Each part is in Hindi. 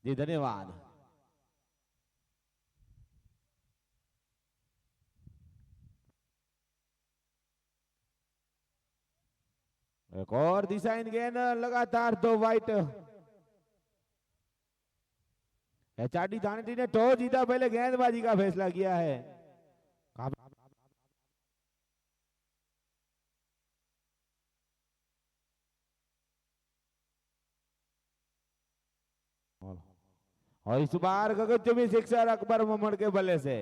जी धन्यवाद। एक और दिशा इन गेंद लगातार दो वाइट। एचआरडी थानेटी ने टॉस जीता, पहले गेंदबाजी का फैसला किया है। और इस बार गगनचुंबी सिक्सर अकबर मोहम्मद के बल्ले से।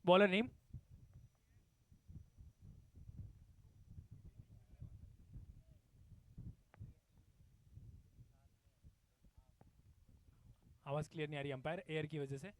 Bowler name. आवाज क्लियर नहीं आ रही अंपायर, एयर की वजह से।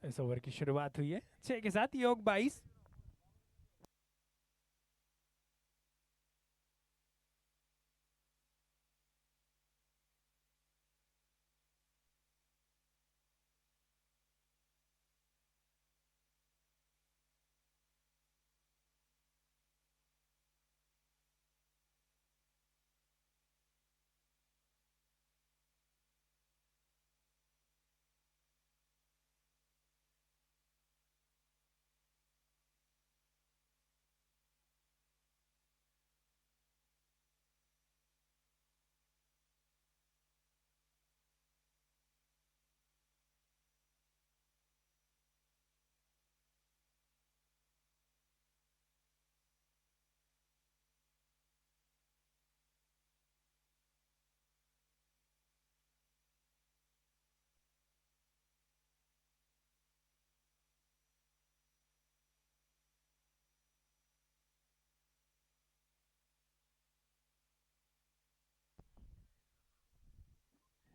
इस ओवर की शुरुआत हुई है 6 के साथ, योग 22।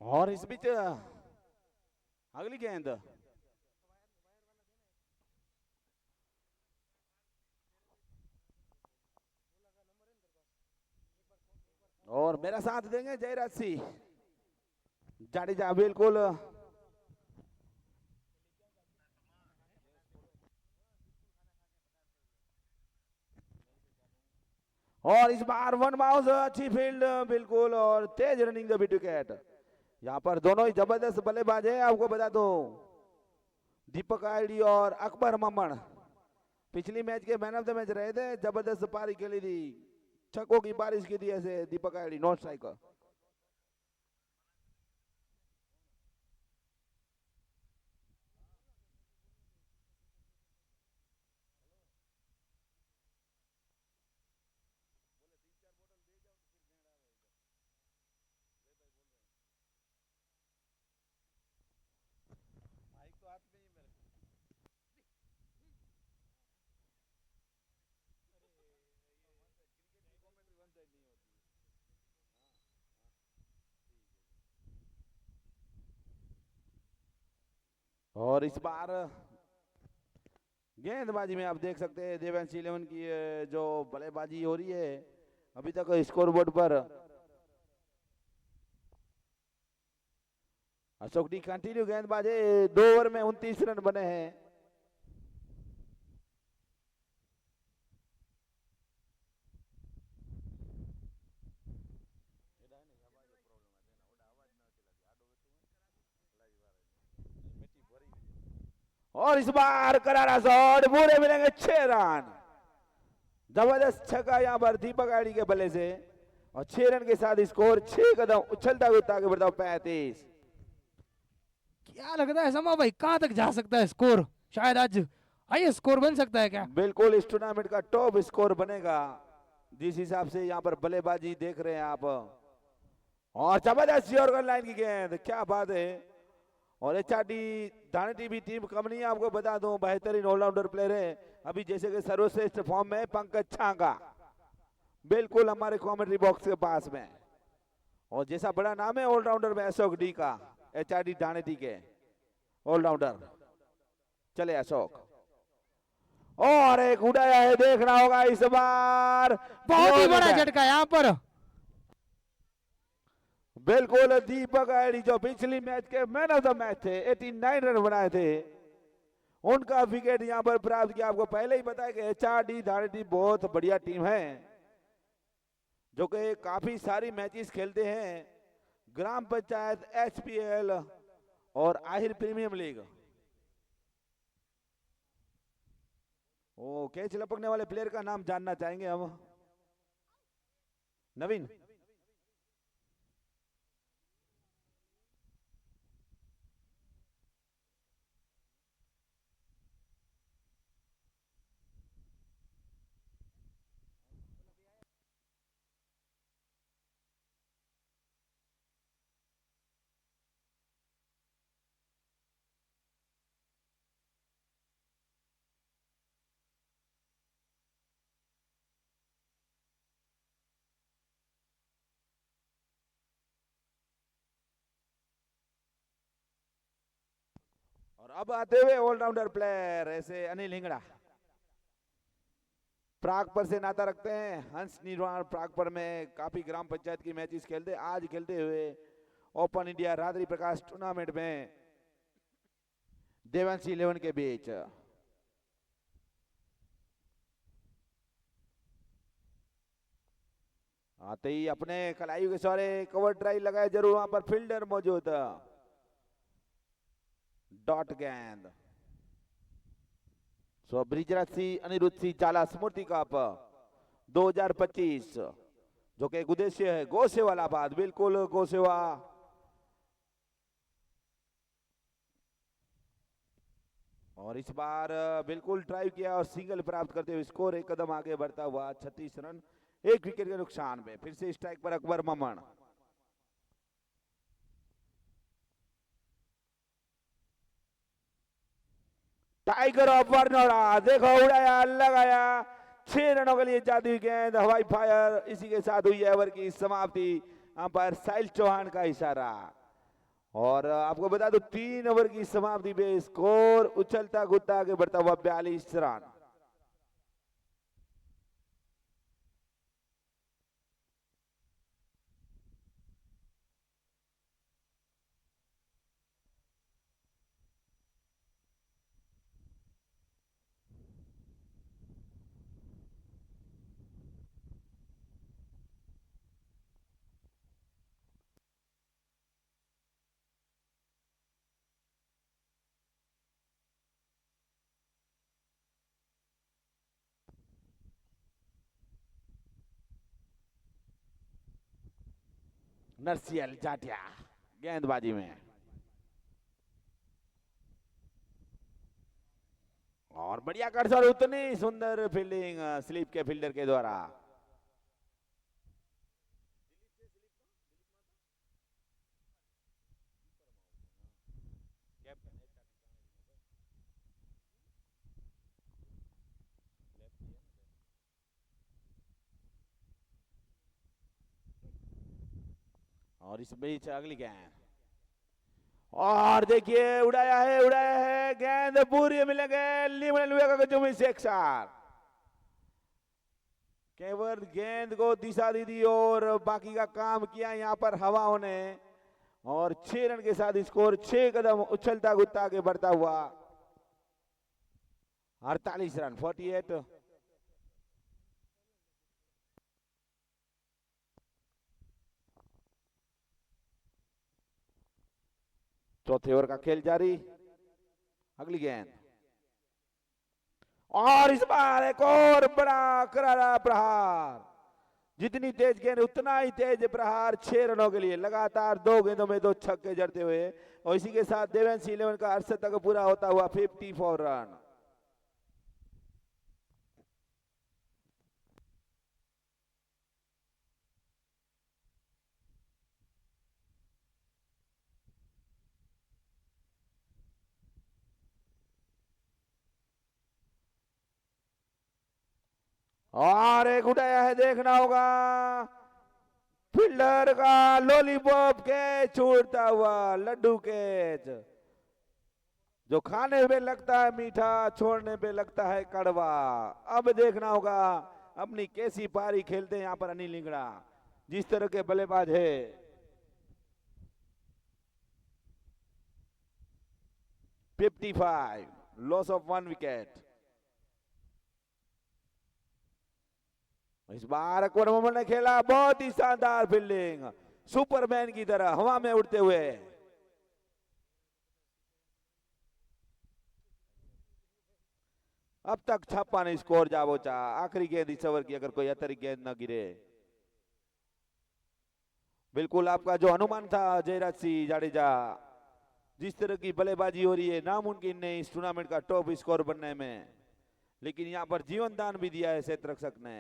और इस बीच अगली गेंद और मेरा साथ देंगे जयराज सिंह जाडेजा बिल्कुल। और इस बार वन बाउंस अच्छी फील्ड बिल्कुल और तेज रनिंग द विकेट। यहाँ पर दोनों ही जबरदस्त बल्लेबाज हैं आपको बता दो, दीपक आईडी और अकबर ममन पिछली मैच के मैन ऑफ द मैच रहे थे। जबरदस्त पारी खेली थी, छक्कों की बारिश की थी ऐसे दीपक आईडी नॉन स्ट्राइकर। और इस बार गेंदबाजी में आप देख सकते हैं देवांशी इलेवन की जो बल्लेबाजी हो रही है अभी तक स्कोर बोर्ड पर अशोक डी कंटिन्यू गेंदबाजी 2 ओवर में 29 रन बने हैं। और इस बार करारा शॉट पूरे मिलेंगे 6 रन। जबरदस्त छक्का यहाँ पर दीपक आईडी के बल्ले से और 6 रन के साथ स्कोर 6 कदम उछलता हुआ आगे बढ़ता 35। क्या लगता है समा भाई, कहाँ तक जा सकता है स्कोर? शायद आज हाई स्कोर बन सकता है क्या? बिल्कुल इस टूर्नामेंट का टॉप स्कोर बनेगा जिस हिसाब से यहाँ पर बल्लेबाजी देख रहे हैं आप। और जबरदस्त यॉर्कर लाइन की गेंद, क्या बात है। और एचआरडी धानेटी भी टीम कम नहीं है आपको बता दूं, बेहतरीन ऑलराउंडर प्लेयर है अभी जैसे कि सर्वश्रेष्ठ फॉर्म में पंकज छांगा बिल्कुल हमारे कमेंट्री बॉक्स के पास में। और जैसा बड़ा नाम है ऑलराउंडर में अशोक डी का, एचआरडी धानेटी के ऑलराउंडर। चले अशोक और एक उड़ाया है, देखना होगा इस बार बहुत ही बड़ा झटका यहाँ पर। बिल्कुल दीपक आईडी जो पिछली मैच के मैन ऑफ द मैच थे, 89 रन बनाए थे, उनका विकेट यहां पर प्राप्त किया। आपको पहले ही बताया कि एचआरडी धानेटी बहुत बढ़िया टीम है जो कि काफी सारी मैचेस खेलते हैं, ग्राम पंचायत, एचपीएल और आहिर प्रीमियम लीग। ओ कैच लपकने वाले प्लेयर का नाम जानना चाहेंगे हम। नवीन और अब आते हुए ऑलराउंडर प्लेयर ऐसे अनिल हिंगड़ा, प्रागपुर से नाता रखते हैं। हंस निर्वाण प्रागपुर में काफी ग्राम पंचायत की मैचेस खेलते, आज खेलते हुए ओपन इंडिया रात्रि प्रकाश टूर्नामेंट में देवांशी इलेवन के बीच। आते ही अपने कलाइयों के सहारे कवर ड्राइव लगाए जरूर, वहां पर फील्डर मौजूद। डॉट गेंद सो ब्रिजराज सिंह अनिरुद्ध सिंह चाला स्मृति कप 2025 जो कि एक उद्देश्य है गौ सेवा लाभार्थ, बिल्कुल गौ सेवा। और इस बार बिल्कुल ड्राइव किया और सिंगल प्राप्त करते हुए स्कोर 1 कदम आगे बढ़ता हुआ 36 रन 1 विकेट के नुकसान में। फिर से स्ट्राइक पर अकबर ममन। टाइगर ऑफ बरनौरा देखो उड़ाया, लगाया, 6 रनों के लिए जाती हुई गेंद, हवाई फायर। इसी के साथ हुई ओवर की समाप्ति। अंपायर साहिल चौहान का इशारा। और आपको बता दो 3 ओवर की समाप्ति पे स्कोर उछलता कूदता आगे बढ़ता हुआ 42 रन। नरसियल जाटिया गेंदबाजी में, और बढ़िया कर्स और उतनी सुंदर फील्डिंग स्लीप के फील्डर के द्वारा। और इस बीच अगली गेंद, और देखिए उड़ाया है गेंद पूरी मिलेंगे लिमन सेक्शन। केवल गेंद को दिशा दी थी और बाकी का काम किया यहाँ पर हवाओं ने, और 6 रन के साथ स्कोर 6 कदम उछलता कूदता आगे बढ़ता हुआ 48 रन 48। चौथे ओवर का खेल जारी। अगली गेंद, और इस बार एक और बड़ा करारा प्रहार। जितनी तेज गेंद उतना ही तेज प्रहार 6 रनों के लिए। लगातार 2 गेंदों में 2 छक्के जड़ते हुए, और इसी के साथ देवेंस 11 का अर्धशतक पूरा होता हुआ 54 रन। और एक उठाया है, देखना होगा फील्डर का लॉलीपॉप कैच छूटता हुआ लड्डू कैच, जो खाने पे लगता है मीठा छोड़ने पे लगता है कड़वा। अब देखना होगा अपनी कैसी पारी खेलते हैं यहाँ पर अनिल लिंगड़ा, जिस तरह के बल्लेबाज है। Fifty 55, loss of 1 wicket. इस बार अकबर मोहम्मद ने खेला बहुत ही शानदार फील्डिंग, सुपरमैन की तरह हवा में उड़ते हुए। अब तक छप्पा नहीं स्कोर जा पहुंचा। आखिरी गेंद इस ओवर की, अगर कोई अतिरिक्त गेंद न गिरे। बिल्कुल आपका जो अनुमान था जयराज सिंह जाडेजा, जिस तरह की बल्लेबाजी हो रही है, नामुमकिन नहीं इस टूर्नामेंट का टॉप स्कोर बनने में, लेकिन यहां पर जीवन दान भी दिया है क्षेत्ररक्षक ने।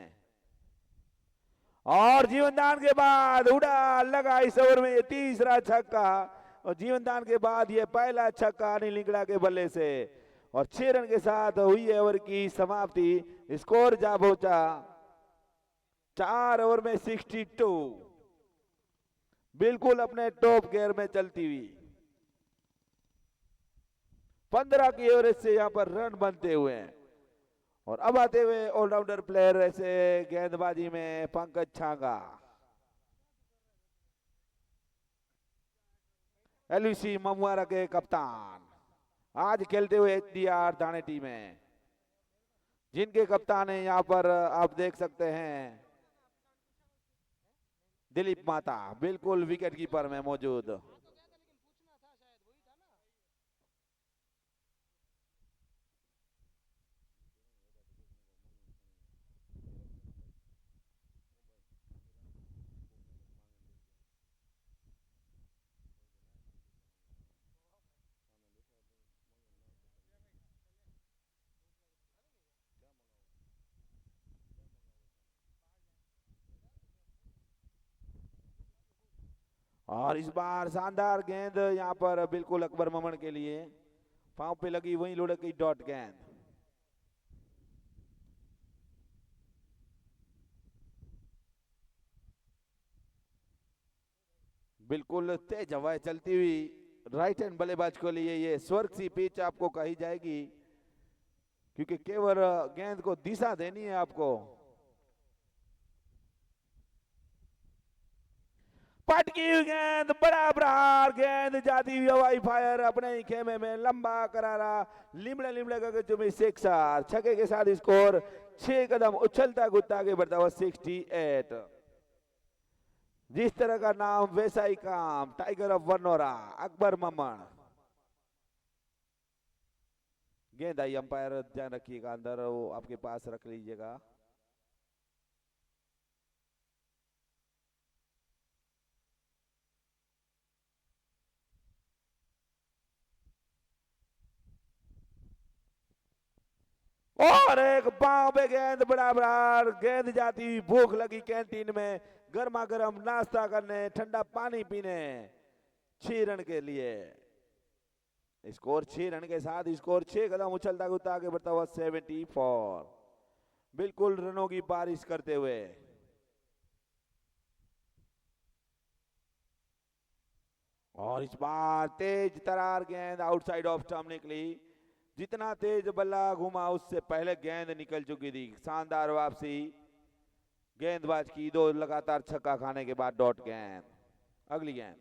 और जीवन दान के बाद उड़ा लगा इस ओवर में ये तीसरा छक्का, और जीवन दान के बाद ये पहला छक्का अनिल लिंगड़ा के बल्ले से, और 6 रन के साथ हुई ओवर की समाप्ति। स्कोर जा पहुंचा 4 ओवर में 62, बिल्कुल अपने टॉप गियर में चलती हुई। 15 की एवरेज से यहां पर रन बनते हुए हैं। और अब आते हुए ऑलराउंडर प्लेयर ऐसे गेंदबाजी में पंकज छांगा, एलवीसी ममुआरा के कप्तान, आज खेलते हुए एचडीआर थाने टीम में, जिनके कप्तान है यहां पर आप देख सकते हैं दिलीप माता, बिल्कुल विकेट कीपर में मौजूद। और इस बार शानदार गेंद यहां पर बिल्कुल अकबर मोहम्मद के लिए, पांव पे लगी वहीं लुढ़क गई डॉट गेंद। बिल्कुल तेज हवाएं चलती हुई राइट हैंड बल्लेबाज के लिए ये स्वर्ग सी पिच आपको कही जाएगी, क्योंकि केवल गेंद को दिशा देनी है आपको। पटकी हुई गेंद, बड़ा प्रहार, गेंद जाती हुई हवाई फायर अपने ही खेमे में, लंबा करारा लिमड़े लिमड़े करके चुमी सिक्सर। छक्के के साथ स्कोर 6 कदम उछलता कूदता आगे बढ़ता हुआ 68। जिस तरह का नाम वैसा ही काम, टाइगर ऑफ वरनौरा अकबर ममन। गेंद आई, अंपायर ध्यान रखिएगा, अंदर वो आपके पास रख लीजिएगा। और एक पांव पे गेंद, बड़ा बराबर, गेंद जाती हुई, भूख लगी कैंटीन में गर्मा गर्म नाश्ता करने, ठंडा पानी पीने, 6 रन के लिए। स्कोर 6 रन के साथ स्कोर 6 कदम उछलता कूदता आगे बढ़ता हुआ 74। बिल्कुल रनों की बारिश करते हुए। और इस बार तेज तरार गेंद आउटसाइड ऑफ स्टंप निकली। जितना तेज बल्ला घुमा उससे पहले गेंद निकल चुकी थी। शानदार वापसी गेंदबाज की, 2 लगातार छक्का खाने के बाद डॉट गेंद। अगली गेंद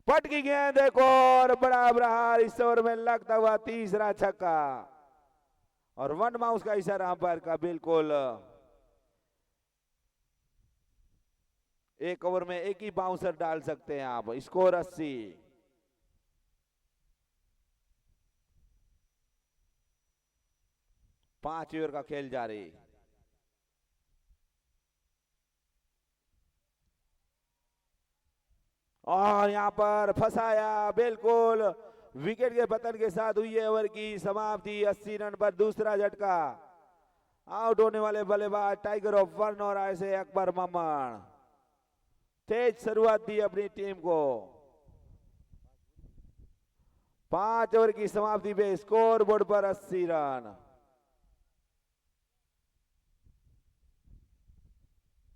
पटकी गेंद, एक और बड़ा प्रहार, इस ओवर में लगता हुआ तीसरा छक्का। और 1 माउस का इशारा अंपायर का। बिल्कुल एक ओवर में एक ही बाउंसर डाल सकते हैं आप। स्कोर 80। पांच ओवर का खेल जारी। और यहां पर फंसाया, बिल्कुल विकेट के पतन के साथ हुई ओवर की समाप्ति। 80 रन पर दूसरा झटका। आउट होने वाले बल्लेबाज टाइगर ऑफ वरनौरा से अकबर ममन। तेज शुरुआत दी अपनी टीम को। 5 ओवर की समाप्ति पे स्कोर बोर्ड पर 80 रन।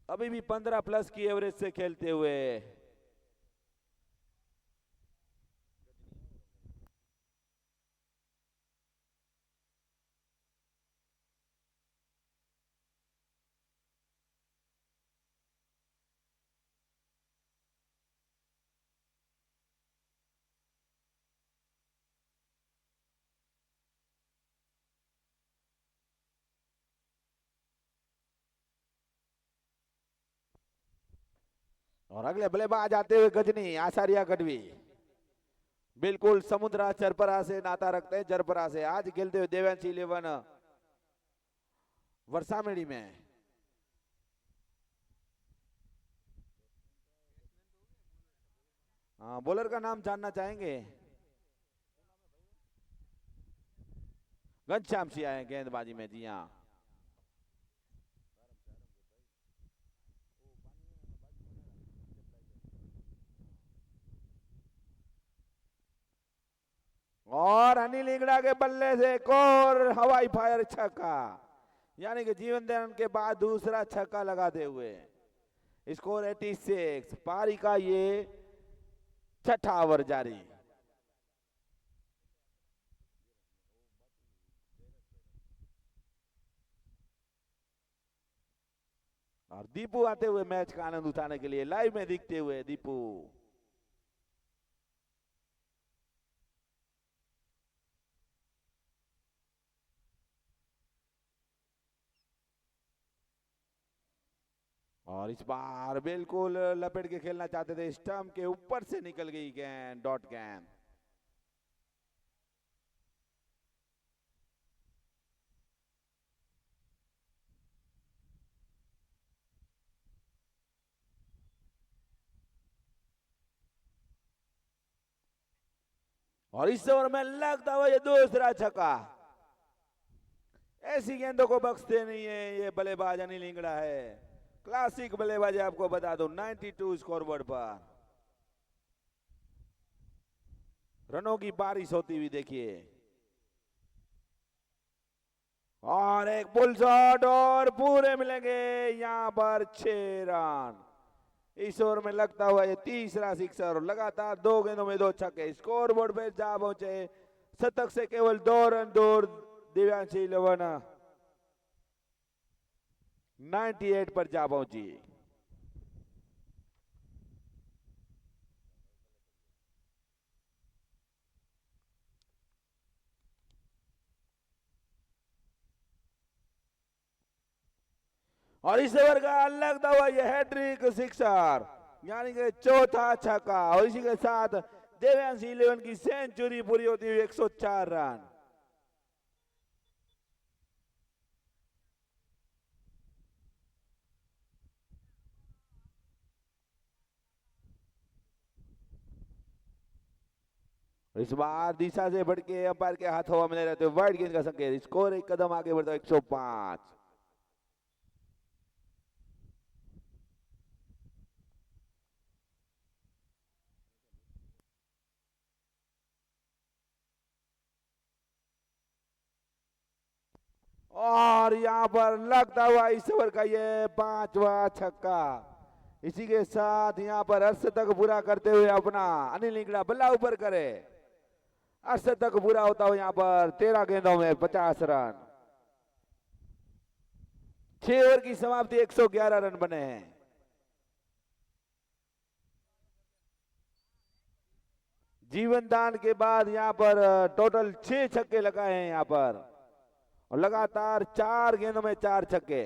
अभी भी 15 प्लस की एवरेज से खेलते हुए। और अगले बल्लेबाज आते हुए गजनी आचार्य गढ़वी। बिल्कुल समुद्रा चरपरा से नाता रखते हैं। चरपरा से आज खेलते हुए देवेंश 11 वर्षामेड़ी में। हाँ, बॉलर का नाम जानना चाहेंगे? घनश्याम सिंह आए गेंदबाजी में। जी हाँ, और अनिल इंगड़ा के बल्ले से एक और हवाई फायर छक्का, यानी कि जीवन दयानंद के बाद दूसरा छक्का लगाते हुए स्कोर 86। पारी का ये छठा ओवर जारी। और दीपू आते हुए मैच का आनंद उठाने के लिए लाइव में दिखते हुए दीपू। और इस बार बिल्कुल लपेट के खेलना चाहते थे, स्टंप के ऊपर से निकल गई गेंद, डॉट गेंद। और इस ओवर में लगता हुआ ये दूसरा छक्का। ऐसी गेंदों को बख्शते नहीं है ये बल्लेबाज अनिल इंगड़ा है। क्लासिक बल्लेबाज आपको बता दो। 92 स्कोरबोर्ड पर रनों की बारिश होती हुई देखिए। और एक पुल शॉट और पूरे मिलेंगे यहां पर 6 रन। इस ओवर में लगता हुआ ये तीसरा सिक्सर और लगातार 2 गेंदों में 2 छक्के। स्कोर बोर्ड पे जा पहुंचे, शतक से केवल 2 रन दूर दिव्यांश 11 98 पर जा पहुंची। और इस ओवर का लगता हुआ यह हैट्रिक सिक्सर यानी कि चौथा छक्का और इसी के साथ दिव्यांश 11 की सेंचुरी पूरी होती हुई 104 रन। इस बार दिशा से बढ़ के अंपायर के हाथ हवा में ले रहते वाइड गेंद का संकेत। स्कोर एक कदम आगे बढ़ता 105। और यहां पर लगता हुआ इस ओवर का ये 5वां छक्का। इसी के साथ यहां पर अर्धशतक पूरा करते हुए अपना अनिल निगड़ा बल्ला ऊपर करे। अर्धशतक पूरा होता हुआ यहां पर 13 गेंदों में 50 रन। 6 ओवर की समाप्ति 111 रन बने हैं। जीवन दान के बाद यहां पर टोटल 6 छक्के लगाए हैं यहां पर और लगातार 4 गेंदों में 4 छक्के।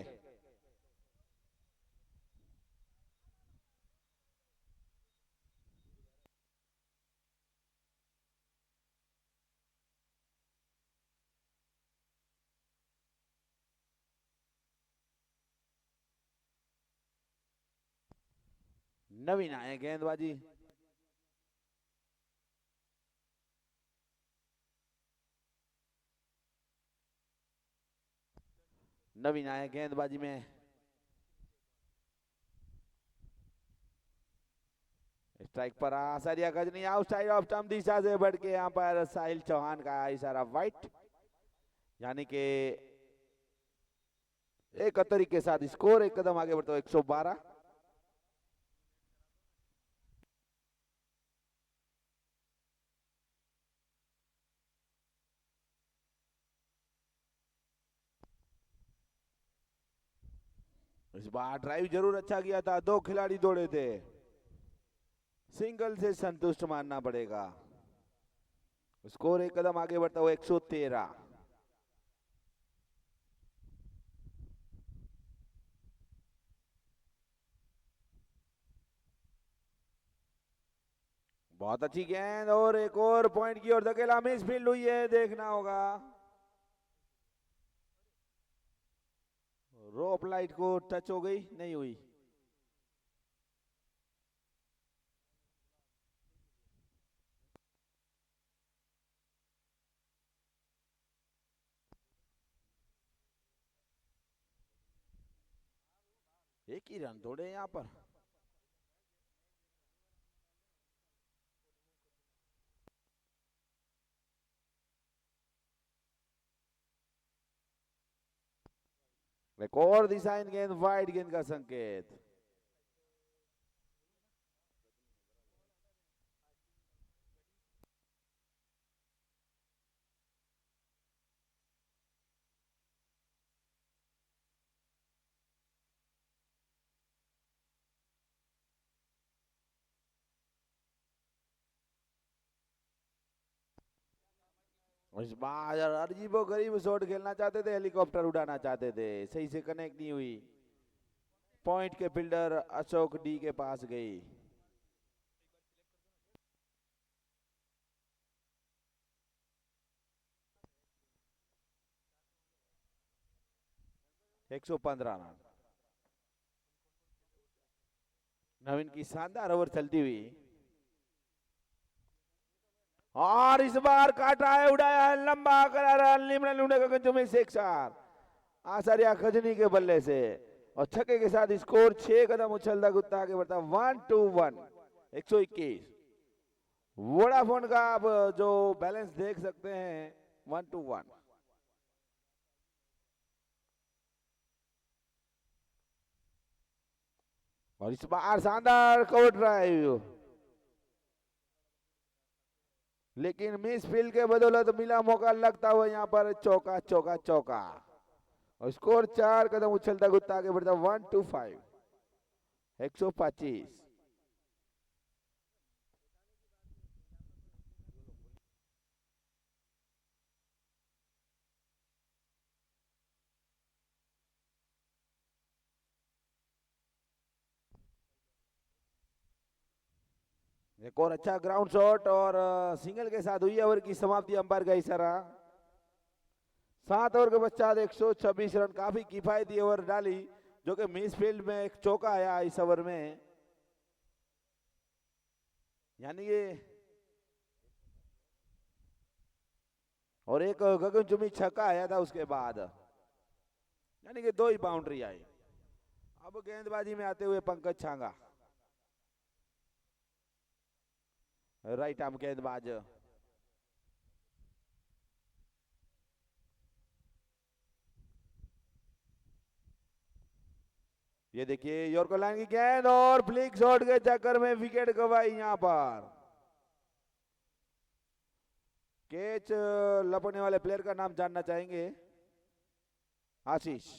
नवीन आए गेंदबाजी। नवीन आए गेंदबाजी में। स्ट्राइक पर आसारिया गजनी आउट साइड ऑफ स्टंप दिशा से बढ़ के यहां पर साहिल चौहान का इशारा वाइट यानी कि एक तरीके के साथ स्कोर एक कदम आगे बढ़ता 112। इस बार ड्राइव जरूर अच्छा किया था, 2 खिलाड़ी दौड़े थे, सिंगल से संतुष्ट मानना पड़ेगा। स्कोर एक कदम आगे बढ़ता हुआ 113। बहुत अच्छी गेंद और एक और पॉइंट की ओर धकेला, मिस फील्ड हुई है, देखना होगा। रोप लाइट को टच हो गई, नहीं हुई। एक ही रन दौड़े यहां पर। एक और दिशा इन गेंद वाइड गेंद का संकेत। इस बार अजीबो गरीब शॉट खेलना चाहते थे, हेलीकॉप्टर उड़ाना चाहते थे, सही से कनेक्ट नहीं हुई। पॉइंट के फील्डर अशोक डी के पास गई। एक 115 रन। नवीन की शानदार ओवर चलती हुई और इस बार काटा है, उड़ाया है, लंबा करारा लिमड़ा लुंडे का गंजों में 6 आचार्य खजनी के बल्ले से और छक्के के साथ स्कोर 6 कदम उछलता कूदता आगे बढ़ता 1-1 121। वोडाफोन का आप जो बैलेंस देख सकते हैं 1-1। और इस बार शानदार कवर ड्राइव, लेकिन मिस फील्ड के बदौलत मिला मौका, लगता हुआ यहाँ पर चौका चौका चौका। और स्कोर 4 कदम उछलता कूदता आगे बढ़ता 125 125। एक और अच्छा ग्राउंड शॉट और सिंगल के साथ हुई ओवर की समाप्ति, अंपायर का इशारा। 7 ओवर के पश्चात 126 रन, काफी किफायती ओवर डाली, जो कि मिस फील्ड में एक चौका आया इस ओवर में, यानी ये, और एक गगनचुंबी छक्का आया था उसके बाद, यानी कि 2 ही बाउंड्री आई। अब गेंदबाजी में आते हुए पंकज छांगा, राइट आर्म गेंदबाज। ये देखिए यॉर्कर लाइन की गेंद और फ्लिक शॉट के चक्कर में विकेट गवाई। यहां पर कैच लपकने वाले प्लेयर का नाम जानना चाहेंगे? आशीष।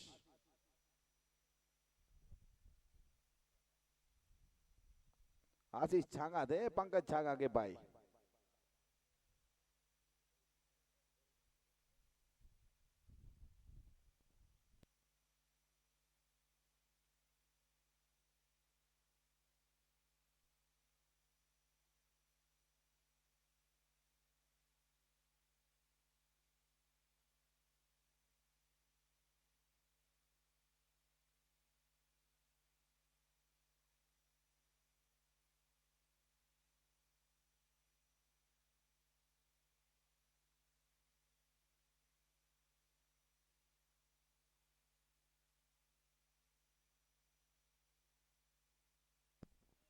आशीष छांगा थे, पंकज छांगा के भाई।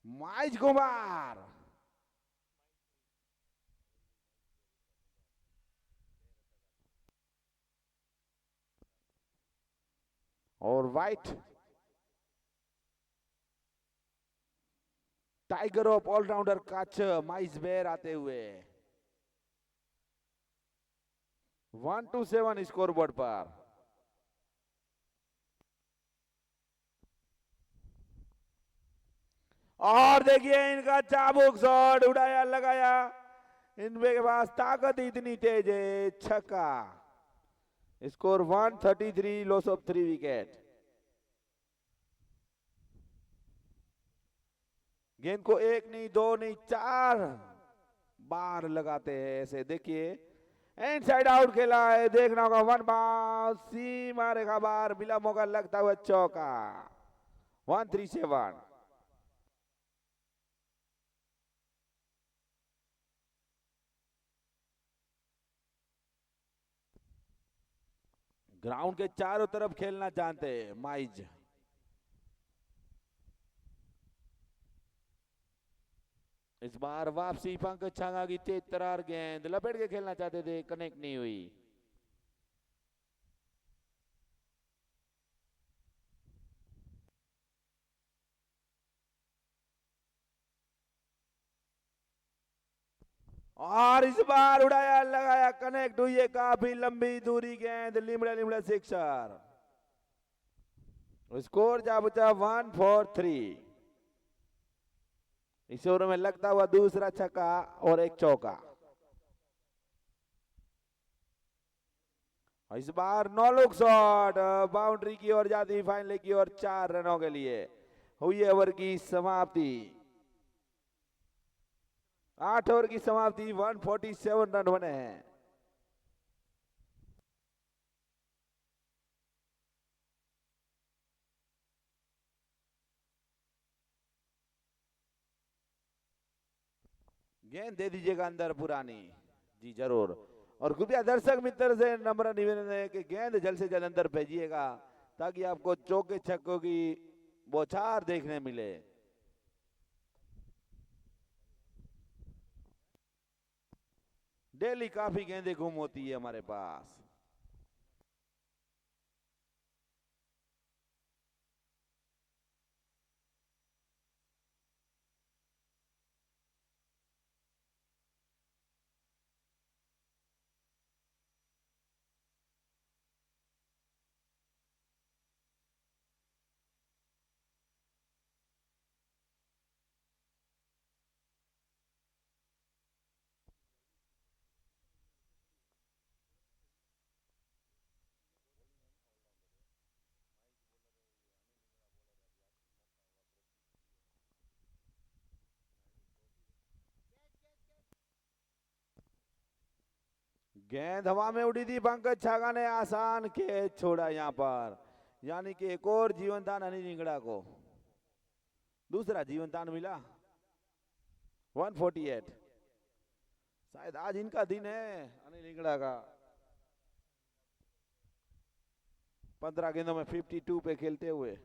माइज कुमार और वाइट टाइगर ऑफ ऑलराउंडर काच माइज बेर आते हुए 127 स्कोरबोर्ड पर। और देखिए इनका चाबुक शॉट उड़ाया लगाया, इनके पास ताकत इतनी तेज है, छक्का। Score 133, loss of 3 wicket. गेंद को 1 नहीं 2 नहीं 4 बार लगाते हैं ऐसे। देखिए इनसाइड आउट खेला है, देखना होगा। 1 बाउंस, सीमा रेखा बार, मिला मौका, लगता हुआ चौका। 137। ग्राउंड के चारों तरफ खेलना चाहते हैं माइज। इस बार वापसी पंकज छांगा की तेज तरार गेंद, लपेट के खेलना चाहते थे, कनेक्ट नहीं हुई। और इस बार उड़ाया लगाया, कनेक्ट हुई है, काफी लंबी दूरी गेंद, लिमड़ा लिमड़ा सिक्सर। स्कोर जा बचा 143। इस ओवर में लगता हुआ दूसरा छक्का और एक चौका। इस बार 9 लुक शॉट, बाउंड्री की ओर जाती, फाइनल की ओर 4 रनों के लिए हुई ओवर की समाप्ति। 8 ओवर की समाप्ति, 147 रन बने हैं। गेंद दे दीजिएगा अंदर पुरानी, जी जरूर। और कृपया दर्शक मित्र से नम्र निवेदन है कि गेंद जल्द से जल्द अंदर भेजिएगा, ताकि आपको चौके छक्कों की बौछार देखने मिले। डेली काफी गेंदें गुम होती है हमारे पास। गेंद हवा में उड़ी थी, पंकज छागा ने आसान कैच छोड़ा यहाँ पर, यानी कि एक और जीवन दान अनिल इंगड़ा को, दूसरा जीवन दान मिला। 148, शायद आज इनका दिन है अनिल इंगड़ा का। 15 गेंदों में 52 पे खेलते हुए।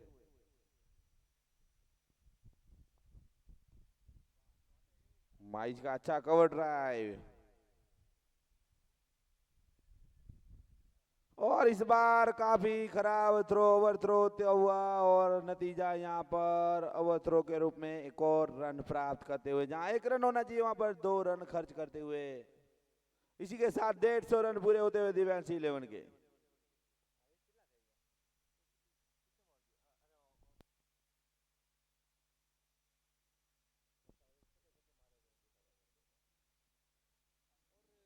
माइज का अच्छा कवर ड्राइव, और इस बार काफी खराब थ्रो, ओवर थ्रो हुआ, और नतीजा यहाँ पर ओवर थ्रो के रूप में एक और रन प्राप्त करते हुए, जहां 1 रन होना चाहिए वहां पर 2 रन खर्च करते हुए। इसी के साथ 150 रन पूरे होते हुए दिव्यांश 11 के।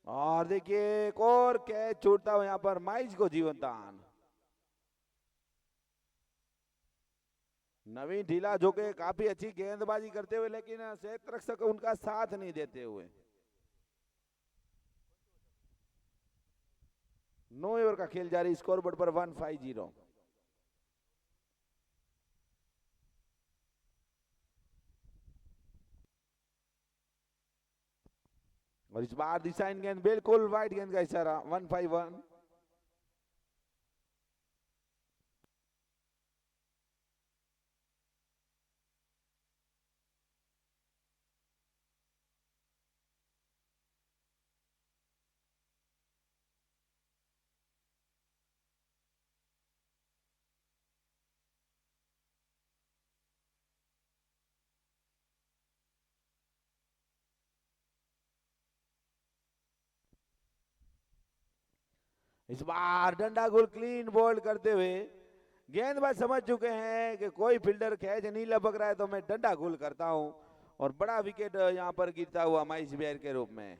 और देखिए एक और कैच छूटता हुआ यहाँ पर, माइज को जीवन दान। नवीन ढीला जो कि काफी अच्छी गेंदबाजी करते हुए, लेकिन क्षेत्र रक्षक उनका साथ नहीं देते हुए। 9 ओवर का खेल जारी, स्कोर बोर्ड पर 150। और इस बार डिसाइन गेंद बिल्कुल वाइट गेंद का इशारा, 151। इस बार डंडा गोल क्लीन बॉल्ड करते हुए गेंदबाज समझ चुके हैं कि कोई फील्डर कैच नहीं लपक रहा है तो मैं डंडा गोल करता हूं, और बड़ा विकेट यहां पर गिरता हुआ माइस बिहार के रूप में।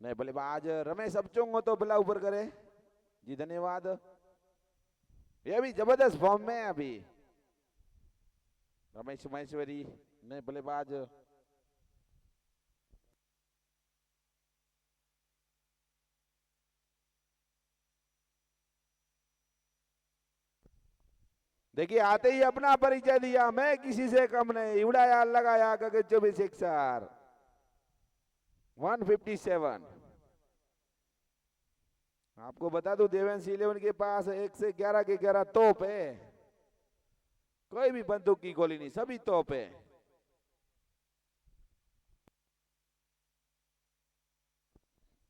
नए बल्लेबाज रमेश अपचोंग हो तो बल्ला ऊपर करे जी, धन्यवाद। ये भी जबरदस्त फॉर्म में है अभी रमेश महेश्वरी, नए बल्लेबाज। देखिए आते ही अपना परिचय दिया, मैं किसी से कम नहीं, उड़ाया लगाया गगन 24 सिक्सर, 157। आपको बता दूं देवेंस 11 के पास 1 से 11 के 11 तोप है, कोई भी बंदूक की गोली नहीं, सभी तोप है।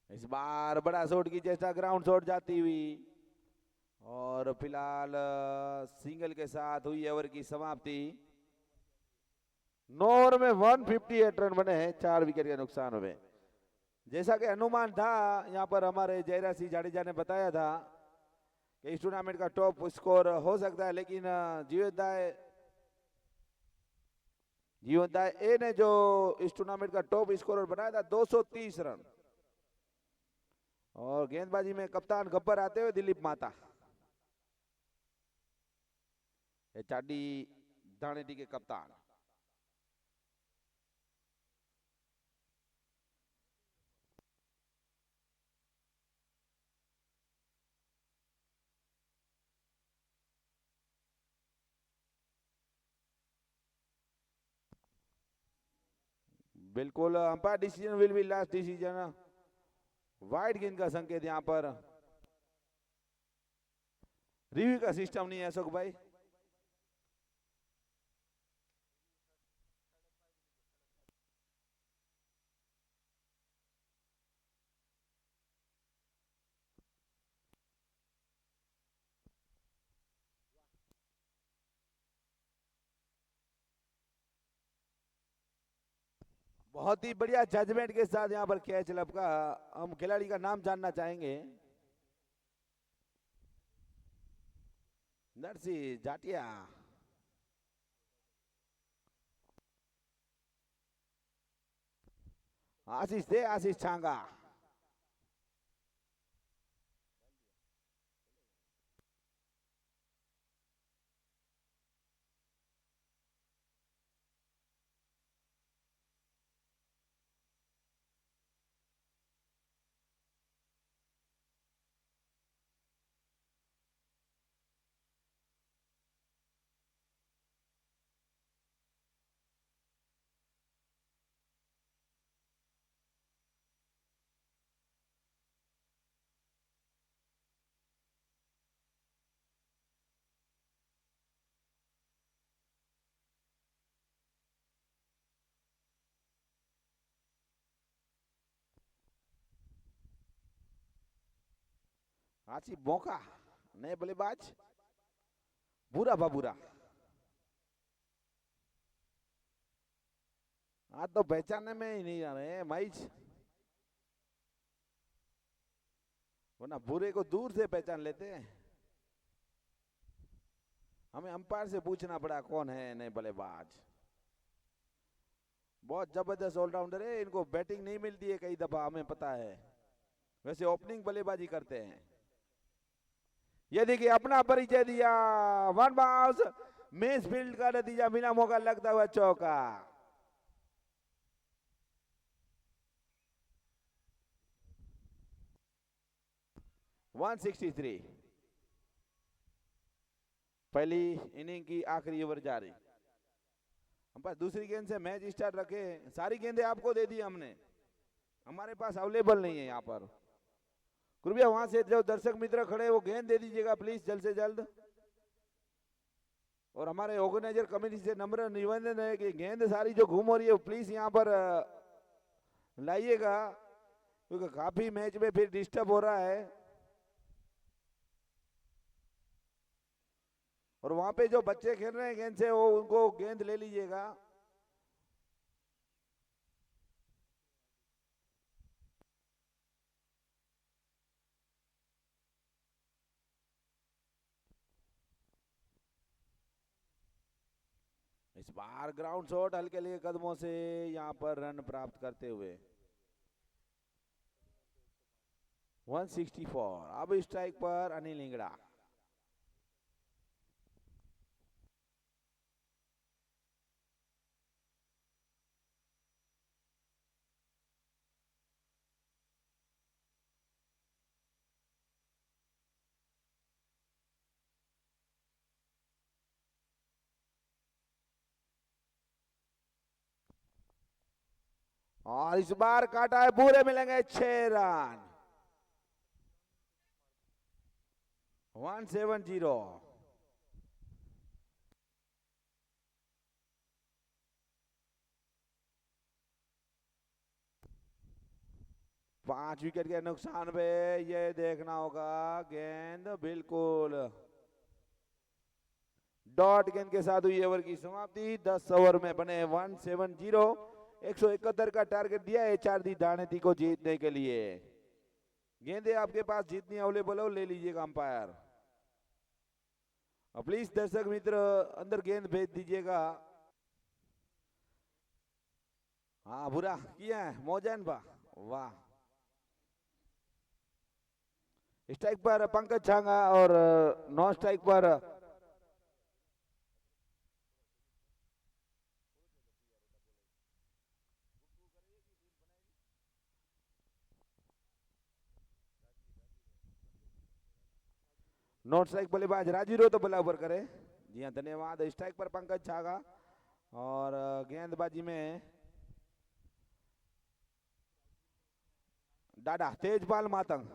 इस बार बड़ा शॉट की चेष्टा, ग्राउंड शॉट जाती हुई, और फिलहाल सिंगल के साथ हुई ओवर की समाप्ति। 9 ओवर में 158 रन बने हैं, 4 विकेट के नुकसान हुए। जैसा कि अनुमान था यहाँ पर हमारे जयराज सिंह जाडेजा ने बताया था कि इस टूर्नामेंट का टॉप स्कोर हो सकता है, लेकिन जीवनदाय ए ने जो इस टूर्नामेंट का टॉप स्कोरर बनाया था 230 रन, और गेंदबाजी में कप्तान गब्बर आते हुए दिलीप माता, चाडी धानेटी के कप्तान। बिल्कुल, umpire decision will be last decision, wide गेंद का संकेत यहां पर। रिव्यू का सिस्टम नहीं है अशोक भाई। बहुत ही बढ़िया जजमेंट के साथ यहाँ पर कैच लपका। हम खिलाड़ी का नाम जानना चाहेंगे। नरसी जाटिया। आशीष दे, आशीष छांगा। आची मौका नए बल्लेबाज बुरा बाबूरा। आज तो पहचानने में ही नहीं आ रहे हैं माइच, वरना बुरे को दूर से पहचान लेते हैं। हमें अंपायर से पूछना पड़ा कौन है नए बल्लेबाज। बहुत जबरदस्त ऑलराउंडर है, इनको बैटिंग नहीं मिलती है कई दफा, हमें पता है। वैसे ओपनिंग बल्लेबाजी करते हैं। ये देखिए अपना परिचय दिया, वन बाउंस, मिस फील्ड का नतीजा, बिना मौका लगता हुआ चौका। वन 163। पहली इनिंग की आखिरी ओवर जारी। हम पास दूसरी गेंद से मैच स्टार्ट रखे, सारी गेंदें आपको दे दी हमने, हमारे पास अवेलेबल नहीं है यहाँ पर। कृपया वहां से जो दर्शक मित्र खड़े वो गेंद दे दीजिएगा प्लीज जल्द से जल्द। और हमारे ऑर्गेनाइजर कमेटी से नम्र निवेदन है कि गेंद सारी जो घूम हो रही है प्लीज यहाँ पर लाइएगा, क्योंकि काफी मैच में फिर डिस्टर्ब हो रहा है। और वहां पे जो बच्चे खेल रहे हैं गेंद से, वो उनको गेंद ले लीजिएगा। इस बार ग्राउंड शॉट हल्के हल्के कदमों से यहाँ पर रन प्राप्त करते हुए 164। अब स्ट्राइक पर अनिल इंगड़ा। और इस बार काटा है, पूरे मिलेंगे 6 रन। 170। 5 विकेट के नुकसान पे ये देखना होगा, गेंद बिल्कुल डॉट गेंद के साथ हुई ओवर की समाप्ति। 10 ओवर में बने 170। 171 का टारगेट दिया है चारदी दानेती को जीतने के लिए। गेंदे आपके पास जितनी अवेलेबल हो ले लीजिएगा अंपायर। प्लीज दर्शक मित्र अंदर गेंद भेज दीजिएगा। हाँ बुरा किया है मोजन बा, वाह। स्ट्राइक पर पंकज छांगा और नॉन स्ट्राइक पर नॉन स्ट्राइक बल्लेबाज राजीरो तो बल्ला ऊपर करे। जी हाँ धन्यवाद। स्ट्राइक पर पंकज छागा और गेंदबाजी में डाडा तेजपाल मातंग।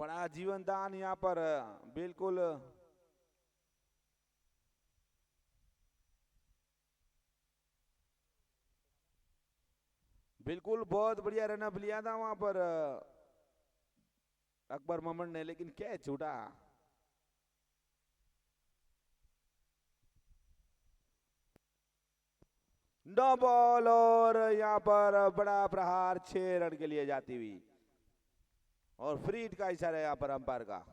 बड़ा जीवन दान यहाँ पर बिल्कुल बिल्कुल बहुत बढ़िया रनअप लिया था वहां पर अकबर मोहम्मद ने, लेकिन कैच छूटा। नो बॉल और यहाँ पर बड़ा प्रहार 6 रन के लिए जाती हुई और फ्री हिट का इशारा यहाँ पर अंपायर का।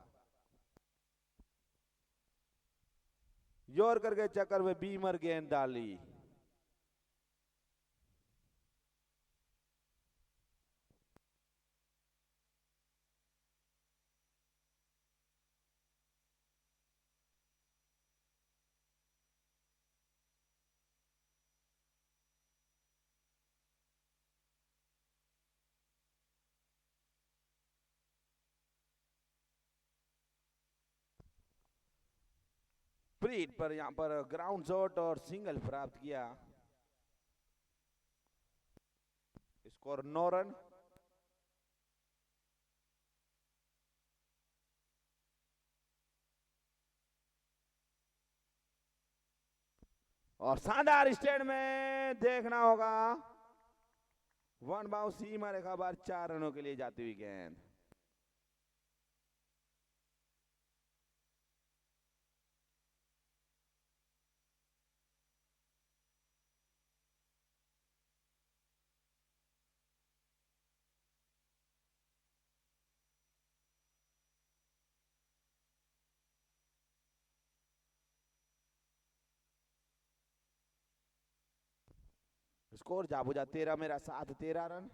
योर करके चक्कर में बीमर गेंद डाली। फ्री हिट पर यहाँ पर ग्राउंड शॉट और सिंगल प्राप्त किया। Score 9 run. और शानदार स्टैंड में देखना होगा, वन बाउंस सीमा रेखा बार 4 रनों के लिए जाती हुई गेंद। स्कोर जा बुझा 13 मेरा साथ 13 रन।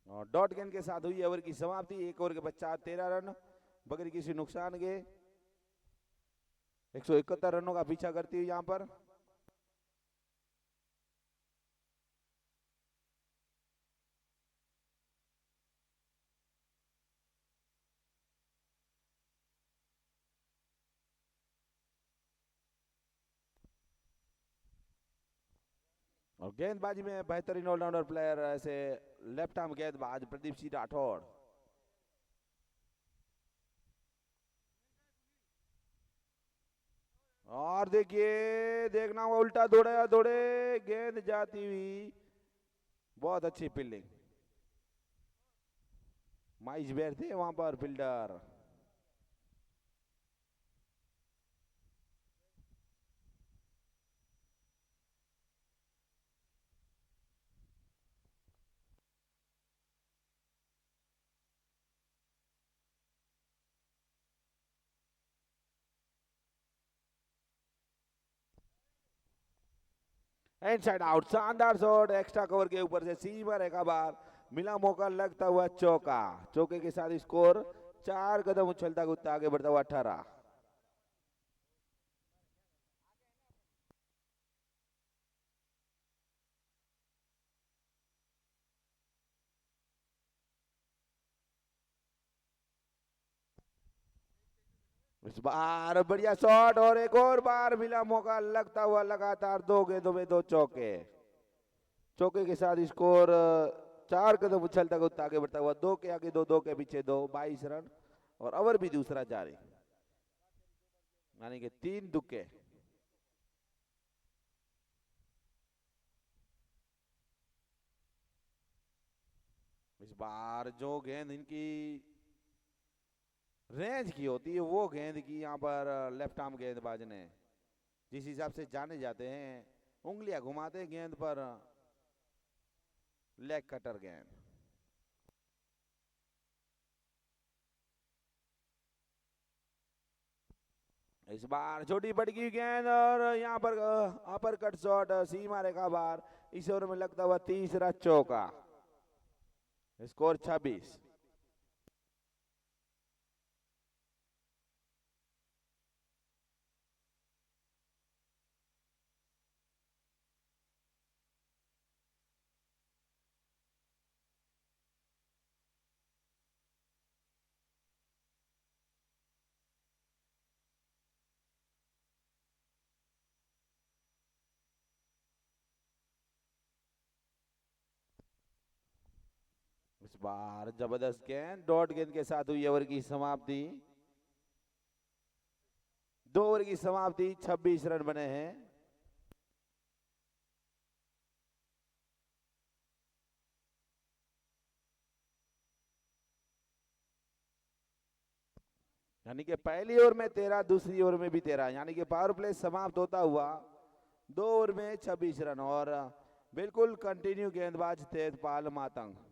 और डॉट गेंद के साथ हुई ओवर की समाप्ति। 1 ओवर के पश्चात 13 रन बगैर किसी नुकसान के 171 रनों का पीछा करती हुई यहाँ पर। और गेंदबाजी में बेहतरीन ऑलराउंडर प्लेयर ऐसे लेफ्ट आर्म गेंदबाज प्रदीप सिंह राठौड़। और देखिए, देखना हुआ उल्टा दौड़े दौड़े गेंद जाती हुई, बहुत अच्छी फील्डिंग। माइस बेर थे वहां पर फील्डर। इनसाइड आउट, शानदार शॉट, एक्स्ट्रा कवर के ऊपर से सीमा रेखा बार, मिला मौका, लगता हुआ चौका। चौके के साथ स्कोर 4 कदम उछलता कूदता आगे बढ़ता हुआ 18। इस बार बढ़िया शॉट और एक और बार मिला मौका, लगता हुआ लगातार 2 गेंदों में 2 चौके। चौके के साथ स्कोर 4 कदम उछलता कूदता आगे बढ़ता हुआ, 2 के आगे 2, 2 के पीछे 2, 22 रन। और ओवर भी दूसरा जारी, यानी कि 3 दुक्के। इस बार जो गेंद इनकी रेंज की होती है वो गेंद की यहाँ पर लेफ्ट आर्म गेंदबाज ने, जिस हिसाब से जाने जाते हैं, उंगलियां घुमाते हैं गेंद पर, लेग कटर गेंद। इस बार छोटी पड़की गेंद और यहाँ पर अपर कट शॉट सीमा रेखा बार, इस ओवर में लगता हुआ तीसरा चौका। स्कोर 26। इस बार जबरदस्त गेंद, डॉट गेंद के साथ हुई ओवर की समाप्ति। 2 ओवर की समाप्ति, 26 रन बने हैं। यानी कि पहली ओवर में 13, दूसरी ओवर में भी 13, यानी कि पावर प्ले समाप्त होता हुआ 2 ओवर में 26 रन। और बिल्कुल कंटिन्यू गेंदबाज तेजपाल मातंग।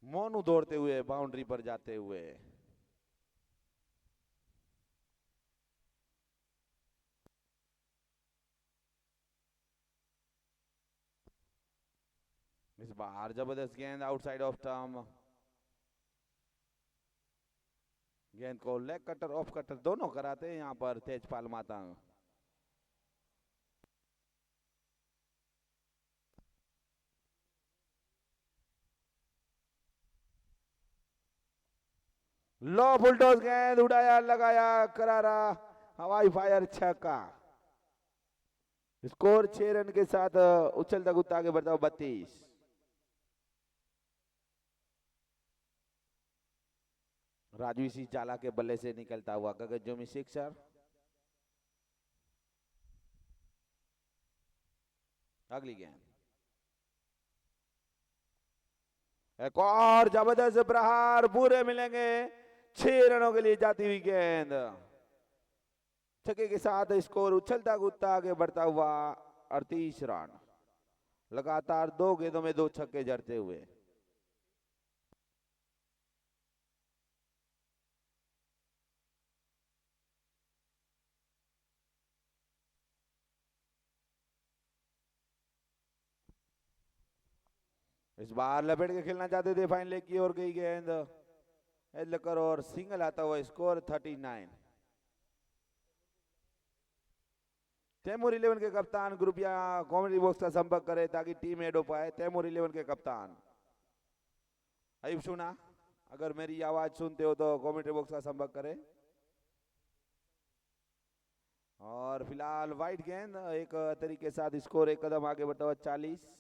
मोनू दौड़ते हुए बाउंड्री पर जाते हुए। इस बार जबरदस्त गेंद आउटसाइड ऑफ टर्म, गेंद को लेग कटर ऑफ कटर दोनों कराते हैं यहां पर तेजपाल मातंग। लो फुलटॉस गेंद, उड़ाया लगाया करारा हवाई फायर, छक्का। स्कोर 6 रन के साथ उछलता कूदता आगे बढ़ता हुआ 32। राजवी सिंह जाला के बल्ले से निकलता हुआ गगनजोमी सिक्सर। अगली गेंद, एक और जबरदस्त प्रहार, पूरे मिलेंगे 6 रनों के लिए जाती हुई गेंद। छक्के के साथ स्कोर उछलता कूदता आगे बढ़ता हुआ 38 रन। लगातार 2 गेंदों में 2 छक्के जड़ते हुए। इस बार लपेट के खेलना चाहते थे, फाइन लेग की ओर गई गेंद, एडलकर और सिंगल आता हुआ। स्कोर 39। तैमूर 11 के कप्तान ग्रुपिया कॉमेडी बॉक्स का संपर्क करें ताकि टीम ऐड हो पाए। तैमूर 11 के कप्तान अयुब सुना, अगर मेरी आवाज सुनते हो तो कॉमेंट्री बॉक्स का संपर्क करें। और फिलहाल वाइट गेंद, एक तरीके के साथ स्कोर एक कदम आगे बढ़ता हुआ 40।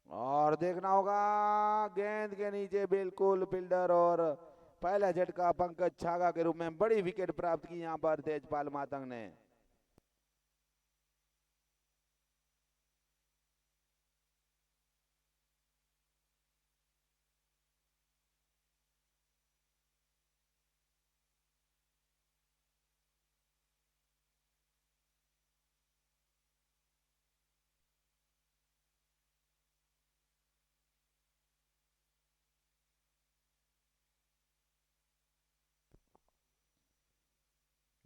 और देखना होगा गेंद के नीचे बिल्कुल फील्डर, और पहला झटका पंकज छागा के रूप में बड़ी विकेट प्राप्त की यहां पर तेजपाल मातंग ने।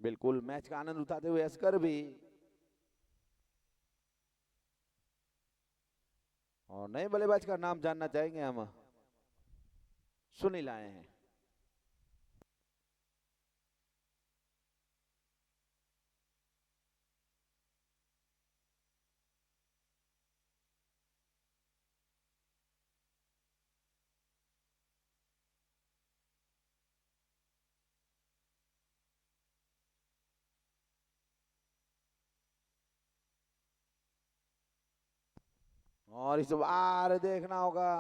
बिल्कुल मैच का आनंद उठाते हुए अस्कर भी, और नए बल्लेबाज का नाम जानना चाहेंगे हम। सुनील आए हैं। और इस बार देखना होगा।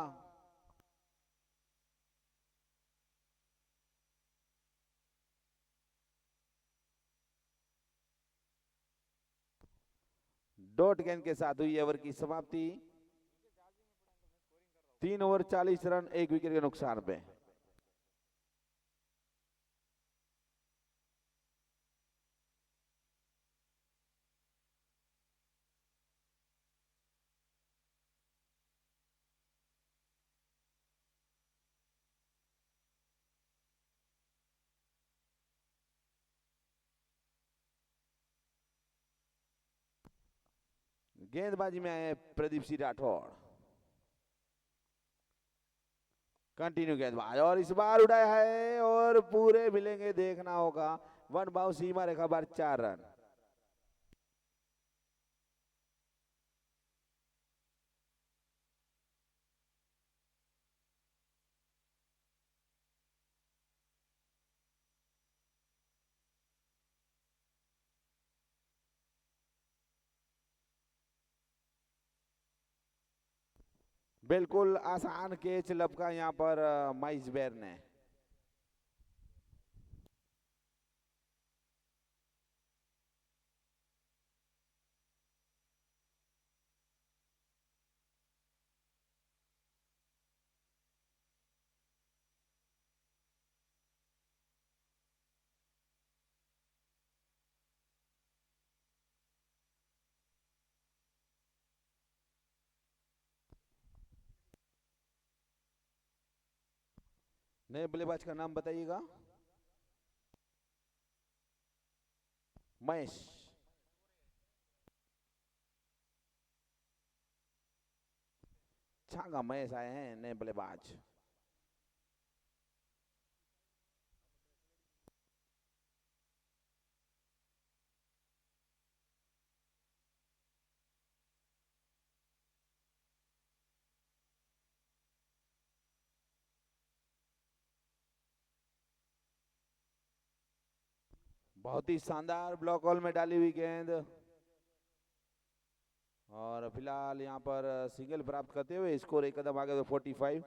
डॉट गेंद के साथ हुई ओवर की समाप्ति। 3 ओवर 40 रन, 1 विकेट के नुकसान पे। गेंदबाजी में आए प्रदीप सिंह राठौड़। कंटिन्यू गेंदबाज और इस बार उड़ाया है और पूरे मिलेंगे, देखना होगा। 1 बाउंड, सीमा रेखा बार 4 रन। बिल्कुल आसान कैच लपका यहाँ पर माइस बेर ने। नए बल्लेबाज का नाम बताइएगा। महेश। छांगा महेश आए हैं नए बल्लेबाज। बहुत ही शानदार ब्लॉक हॉल में डाली हुई गेंद और फिलहाल यहां पर सिंगल प्राप्त करते हुए स्कोर एक कदम आगे, 45।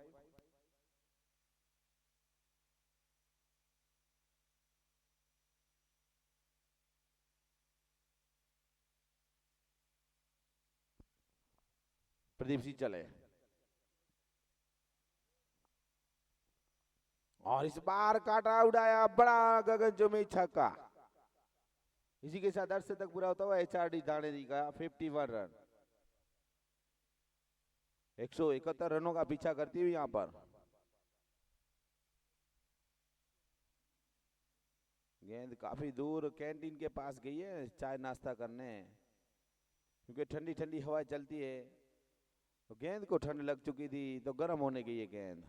प्रदीप सिंह चले और इस बार काटा उड़ाया, बड़ा गगनचुंबी छक्का। इसी के साथ अर्ध तक पूरा होता हुआ HRD धानेरी का 51 रन। 171 रनों का पीछा करती हुई यहां पर गेंद काफी दूर कैंटीन के पास गई है चाय नाश्ता करने, क्योंकि ठंडी ठंडी हवा चलती है तो गेंद को ठंड लग चुकी थी तो गर्म होने गई है गेंद।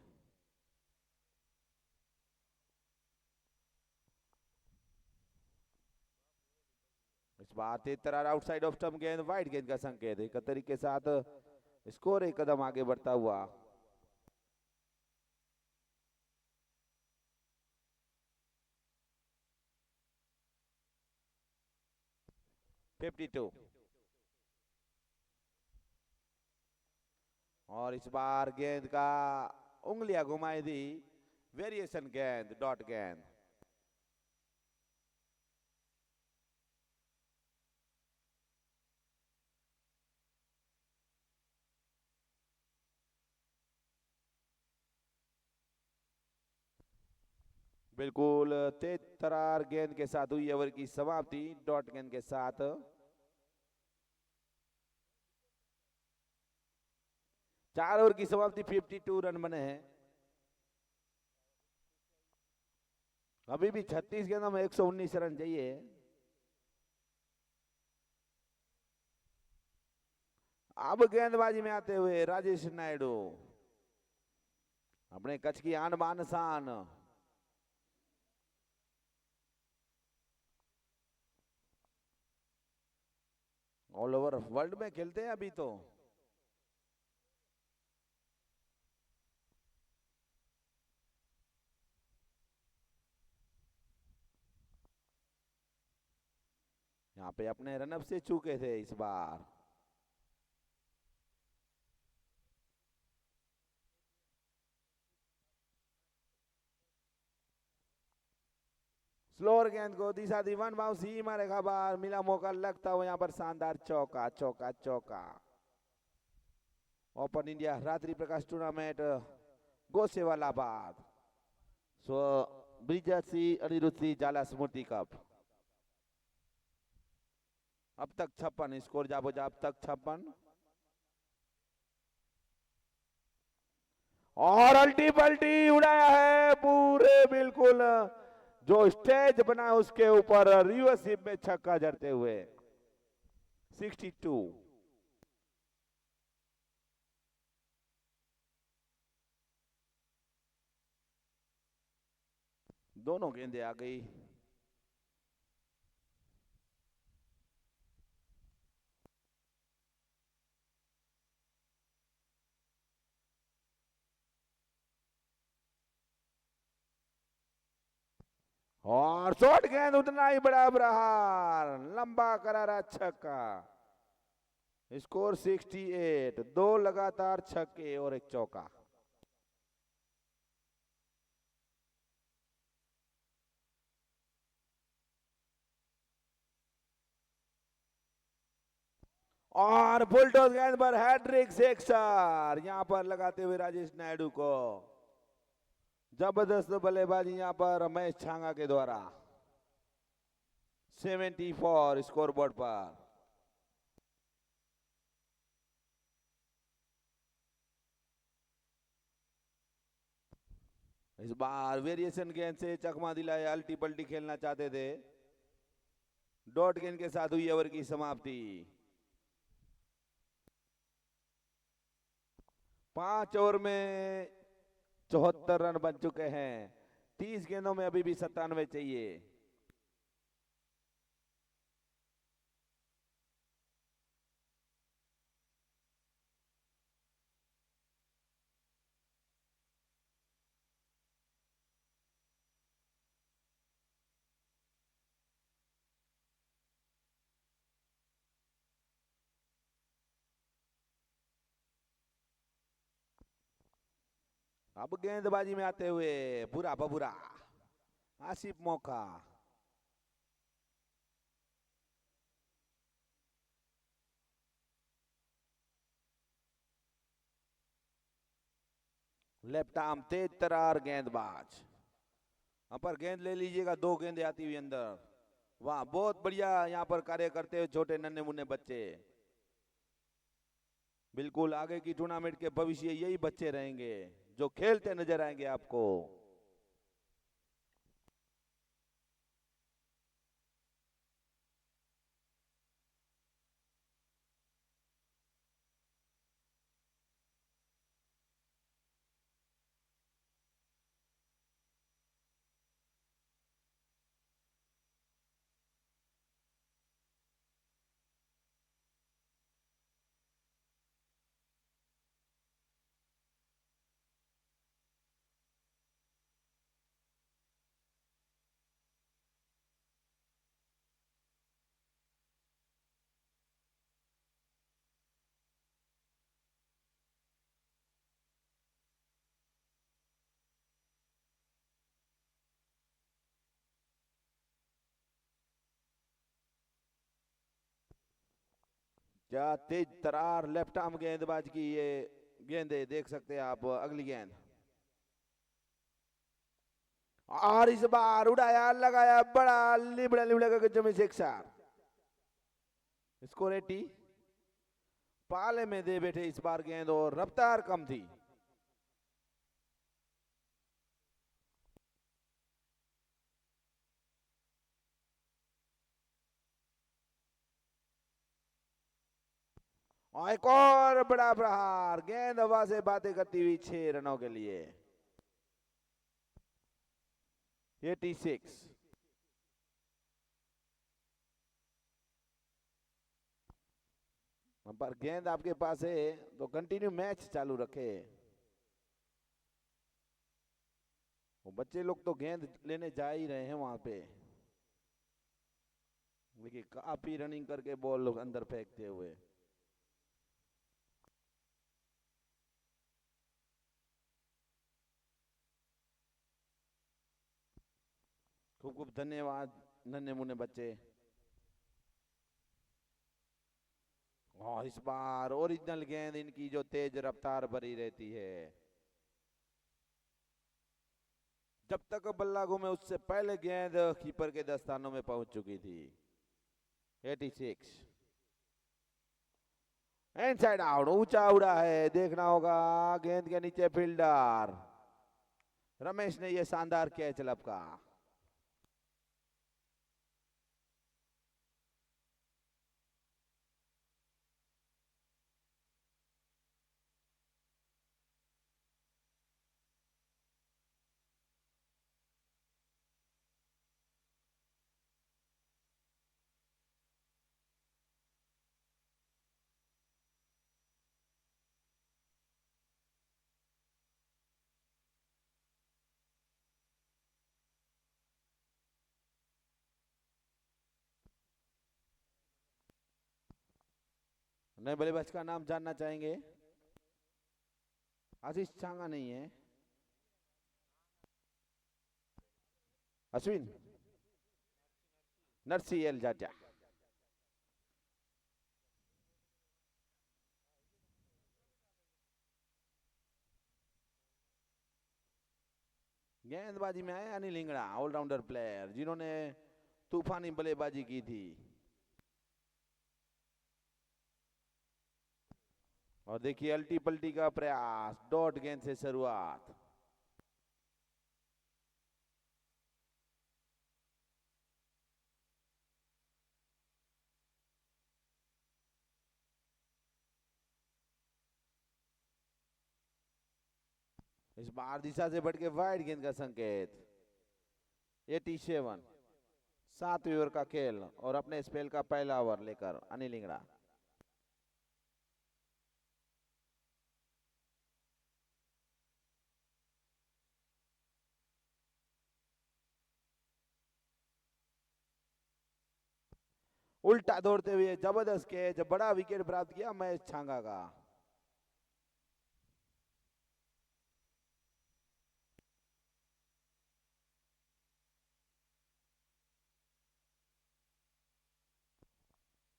इस बार तेज तरार आउटसाइड ऑफ स्टंप गेंद, वाइड गेंद का संकेत। एक तरीके के साथ स्कोर एक कदम आगे बढ़ता हुआ। फिफ्टी टू और इस बार गेंद का उंगलियां घुमाई दी, वेरिएशन गेंद, डॉट गेंद। बिल्कुल तेज तरार गेंद के साथ हुई ओवर की समाप्ति, डॉट गेंद के साथ। 4 ओवर की समाप्ति, 52 रन बने हैं। अभी भी 36 गेंदों में 119 रन चाहिए। अब गेंदबाजी में आते हुए राजेश नायडू, अपने कच्छ की आन बान शान। ऑल ओवर वर्ल्ड में खेलते हैं अभी तो। यहाँ पे अपने रनअप से चूके थे इस बार। स्लोअर गेंद को दिशा दी, वन बाउंस ही मारेगा बाहर, मिला मौका लगता हुआ यहाँ पर शानदार चौका चौका चौका। ओपन इंडिया रात्रि प्रकाश टूर्नामेंट गोसेवालाबाद सो ब्रिजा सिंह अनिरुद्ध सिंह जाला स्मृति कप। अब तक 56 स्कोर जाबो जा, अब तक 56 और अल्टी पल्टी उड़ाया है पूरे, बिल्कुल जो स्टेज बना है उसके ऊपर रिवर्सिप में छक्का जड़ते हुए 62। दोनों गेंदें आ गई। और शॉर्ट गेंद उतना ही बड़ा प्रहार, लंबा करारा छक्का। स्कोर 68, 2 लगातार छक्के और एक चौका। और बुलडोज गेंद पर हैट्रिक सिक्सर यहां पर लगाते हुए राजेश नायडू को। जबरदस्त बल्लेबाजी यहां पर रमेश छांगा के द्वारा। 74 स्कोरबोर्ड पर। इस बार वेरिएशन गेंद से चकमा दिलाए, अल्टी पल्टी खेलना चाहते थे। डॉट गेंद के साथ हुई ओवर की समाप्ति। 5 ओवर में 74 रन बन चुके हैं। 30 गेंदों में अभी भी 97 चाहिए। अब गेंदबाजी में आते हुए बुरा बबुरा आसिफ मौका। लेफ्ट आर्म तेज तरार गेंदबाज। पर गेंद ले लीजिएगा, 2 गेंदें आती हुई अंदर। वाह, बहुत बढ़िया यहाँ पर कार्य करते हुए छोटे नन्हे मुन्ने बच्चे। बिल्कुल आगे की टूर्नामेंट के भविष्य यही बच्चे रहेंगे जो खेलते नजर आएंगे आपको। क्या तेज तरार लेफ्ट आर्म गेंदबाज की ये गेंदे देख सकते हैं आप। अगली गेंद और इस बार उड़ाया, लगाया बड़ा लिबड़ा लिबड़ा करके जमी सिक्सर। स्कोर 80। पाले में दे बैठे इस बार गेंद और रफ्तार कम थी। और एक और बड़ा प्रहार, गेंद हवा से बातें करती हुई 6 रनों के लिए 86। पर गेंद आपके पास है तो कंटिन्यू मैच चालू रखे। वो बच्चे लोग तो गेंद लेने जा ही रहे हैं वहां पे। देखिए काफी रनिंग करके बॉल लोग अंदर फेंकते हुए। खूब खूब धन्यवाद नन्हे मुन्ने बच्चे। और इस बार ओरिजिनल गेंद इनकी जो तेज रफ्तार भरी रहती है, जब तक बल्ला घूमे उससे पहले गेंद कीपर के दस्तानों में पहुंच चुकी थी। 86 इनसाइड आउट, ऊंचा उड़ा है, देखना होगा गेंद के नीचे फील्डर रमेश ने यह शानदार कैच लपका। नए बल्लेबाज का नाम जानना चाहेंगे? आशीष छांगा नहीं है, अश्विन नरसी एल जाटा। गेंदबाजी में आए अनिल इंगड़ा, ऑलराउंडर प्लेयर जिन्होंने तूफानी बल्लेबाजी की थी। और देखिए अल्टी पल्टी का प्रयास, डॉट गेंद से शुरुआत। इस बार दिशा से बढ़ के वाइड गेंद का संकेत। 87 7वें ओवर का खेल और अपने स्पेल का पहला ओवर लेकर अनिल इंगड़ा। उल्टा दौड़ते हुए जबरदस्त कैच, बड़ा विकेट प्राप्त किया महेश छांगा का।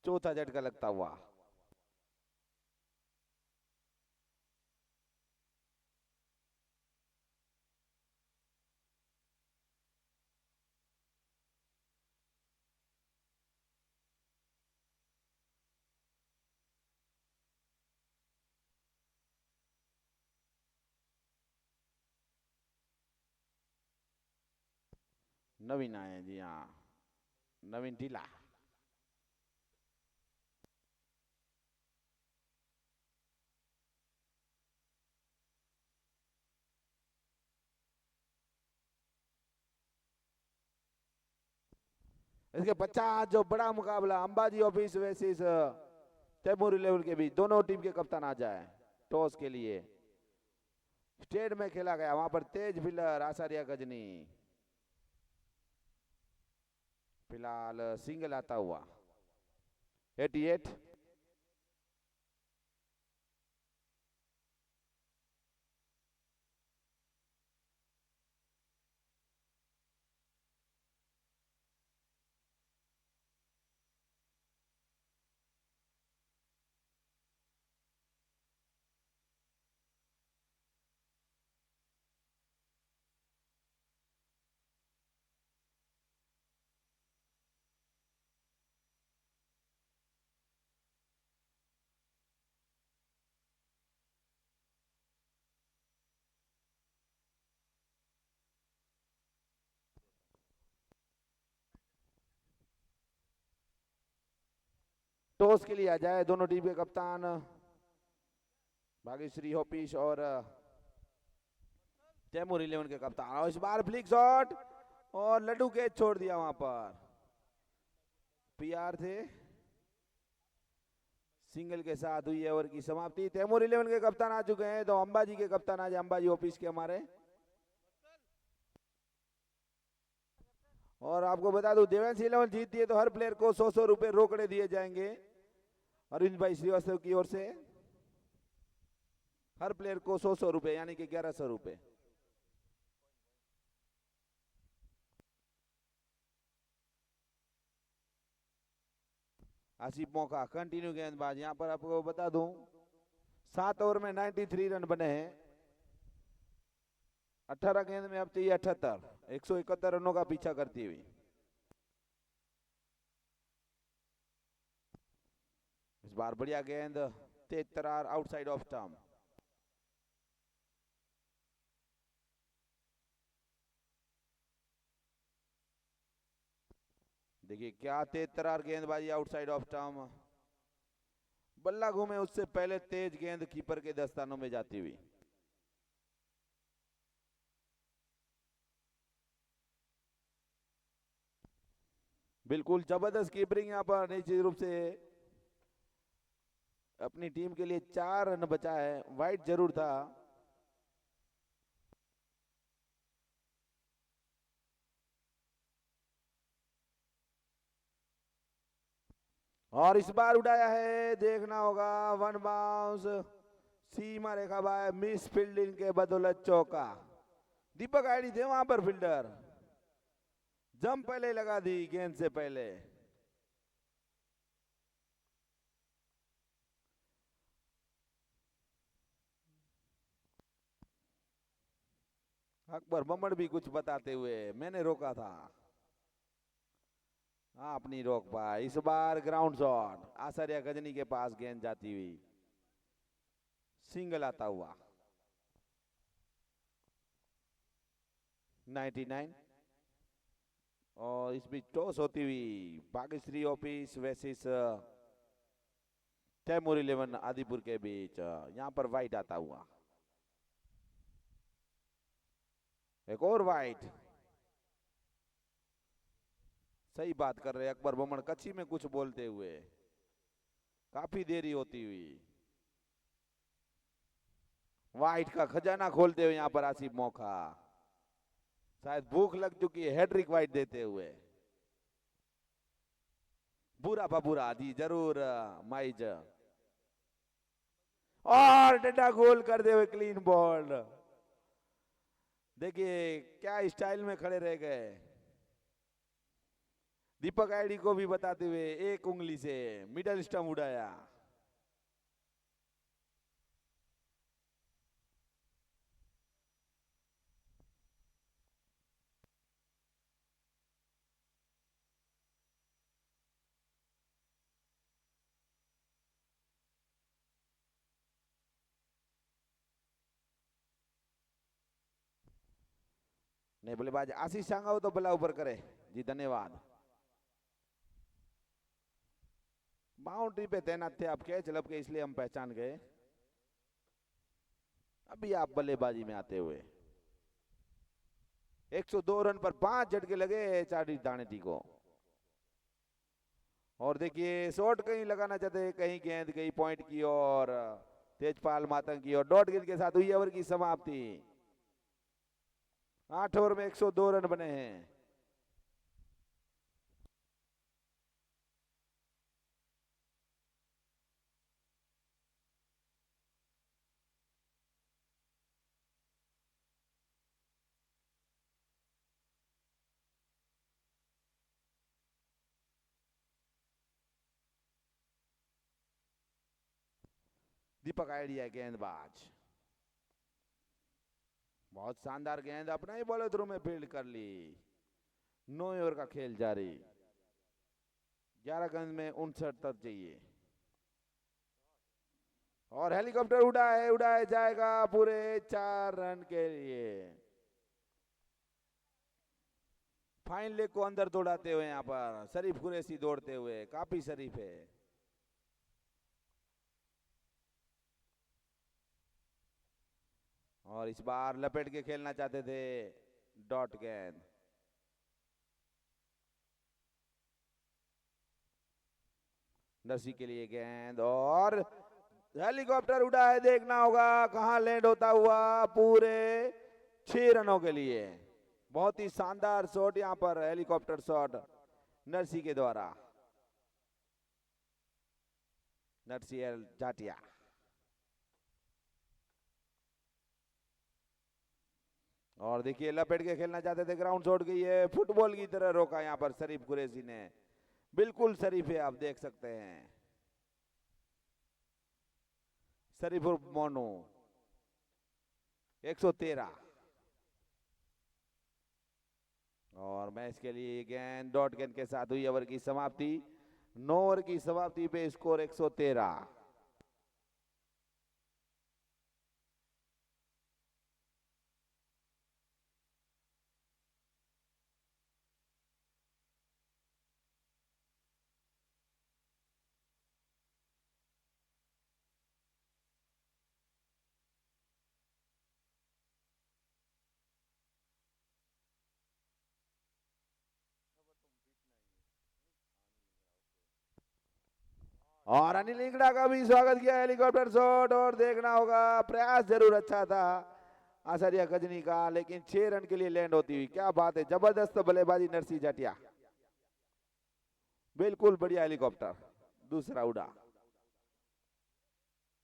चौथा झटका लगता हुआ। नवीन आए जी, हाँ नवीन ढीला। इसके पश्चात जो बड़ा मुकाबला अंबाजी ऑफिस वर्सेस तैमूर 11 के बीच, दोनों टीम के कप्तान आ जाए टॉस के लिए। स्टेट में खेला गया, वहां पर तेज फील्डर आचार्य गजनी, फिलहाल सिंगल आता हुआ। 88 टॉस के लिए आ जाए दोनों टीम के कप्तान भाग्यश्री होपीश और तैमूर 11 के कप्तान। और इस बार फ्लिक शॉट और लड्डू कैच छोड़ दिया, वहां पर पीआर थे। सिंगल के साथ हुई ओवर की समाप्ति। तैमूर 11 के कप्तान आ चुके हैं, तो अंबाजी के कप्तान आज अंबाजी ऑफिस के हमारे। और आपको बता दूं देवेंस 11 जीतती है तो हर प्लेयर को 100 रुपए रोकड़े दिए जाएंगे अरविंद भाई श्रीवास्तव की ओर से। हर प्लेयर को 100 रुपए यानी कि 1100 रुपए। आसिफ मौका कंटिन्यू गेंदबाज। यहाँ पर आपको बता दूं 7 ओवर में 93 रन बने हैं। 18 गेंद में अब चाहिए 78, 171 रनों का पीछा करती हुई। इस बार बढ़िया गेंद, तेज तरार, आउटसाइड ऑफ स्टंप। देखिए क्या तेज तरार गेंदबाजी, आउटसाइड ऑफ स्टंप। बल्ला घूमे उससे पहले तेज गेंद कीपर के दस्तानों में जाती हुई। बिल्कुल जबरदस्त कीपरिंग यहाँ पर। निश्चित रूप से अपनी टीम के लिए 4 रन बचा है, वाइड जरूर था। और इस बार उड़ाया है, देखना होगा, वन बाउंस, सीमा रेखा बाय, मिस फील्डिंग के बदौलत चौका। दीपक आईडी थे वहां पर फील्डर, जंप पहले लगा दी गेंद से पहले। अकबर बमड़ भी कुछ बताते हुए, मैंने रोका था। आप नहीं रोक पाए। इस बार ग्राउंड शॉट, आचार्य गजनी के पास गेंद जाती हुई, सिंगल आता हुआ। 99। और इस बीच टॉस होती हुई भाग्यश्री ऑफिस वर्सेस तैमूर 11 आदिपुर के बीच। यहां पर वाइट आता हुआ, एक और वाइट। सही बात कर रहे अकबर बमन, कच्ची में कुछ बोलते हुए, काफी देरी होती हुई। वाइट का खजाना खोलते हुए यहां पर आसिफ मौका, शायद भूख लग चुकी है, हैट्रिक वाइट देते हुए। बुरा बबूरा जी जरूर माइज, और डंडा गोल करते हुए क्लीन बॉल। देखिए क्या स्टाइल में खड़े रह गए। दीपक आईडी को भी बताते हुए एक उंगली से मिडल स्टंप उड़ाया। नहीं बल्लेबाज आशीष सांगा हो तो बल्ला ऊपर करे जी, धन्यवाद। बाउंड्री पे तैनात थे आप, कैच लब के, इसलिए हम पहचान गए। अभी आप बल्लेबाजी में आते हुए 102 रन पर 5 झटके लगे चार्ली दानेटी को। और देखिए शॉट कहीं लगाना चाहते, कहीं गेंद गई पॉइंट की और तेजपाल मातंग की, और डॉट गेंद के साथ हुई ओवर की समाप्ति। 8 ओवर में 102 रन बने हैं। दीपक आइडिया गेंदबाज, बहुत शानदार गेंद, अपना ही बॉलर थ्रू में फील्ड कर ली। 9 ओवर का खेल जारी, 11 गेंद में 59 तक चाहिए। और हेलीकॉप्टर उड़ाया जाएगा पूरे 4 रन के लिए। फाइन लेग को अंदर दौड़ाते हुए यहाँ पर शरीफ कुरैशी दौड़ते हुए, काफी शरीफ है। और इस बार लपेट के खेलना चाहते थे, डॉट गेंद। नरसी के लिए गेंद, और हेलीकॉप्टर उड़ा है, देखना होगा कहां लैंड होता हुआ, पूरे 6 रनों के लिए। बहुत ही शानदार शॉट यहां पर, हेलीकॉप्टर शॉट नरसी के द्वारा, नरसी एल जाटिया। और देखिए लपेट के खेलना चाहते थे, ग्राउंड शॉट गई है, फुटबॉल की तरह रोका यहां पर शरीफ कुरैशी ने। बिल्कुल शरीफ है, आप देख सकते हैं शरीफ उर्फ मोनू। 113। और मैच के लिए गेंद डॉट गेंद के साथ हुई ओवर की समाप्ति। 9 ओवर की समाप्ति पे स्कोर 113। और अनिल इंगड़ा का भी स्वागत किया हेलीकॉप्टर शॉट। और देखना होगा, प्रयास जरूर अच्छा था आचार्य गजनी का, लेकिन 6 रन के लिए लैंड होती हुई। क्या बात है, जबरदस्त बल्लेबाजी नरसिंह जाटिया, बिल्कुल बढ़िया हेलीकॉप्टर, दूसरा उड़ा।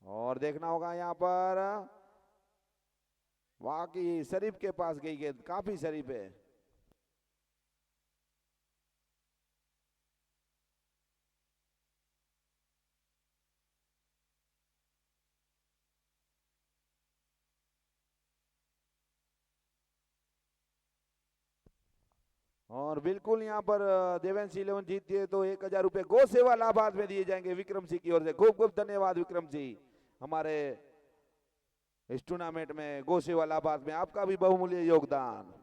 और देखना होगा यहाँ पर वाकई शरीफ के पास गई गेंद, काफी शरीफ है। और बिल्कुल यहाँ पर देवेंद्र 11 जीतती है तो 1000 रुपए गो सेवा लाभार्थ में दिए जाएंगे विक्रम सिंह की ओर से। खूब खूब धन्यवाद विक्रम जी, हमारे इस टूर्नामेंट में गो सेवा लाभार्थ में आपका भी बहुमूल्य योगदान।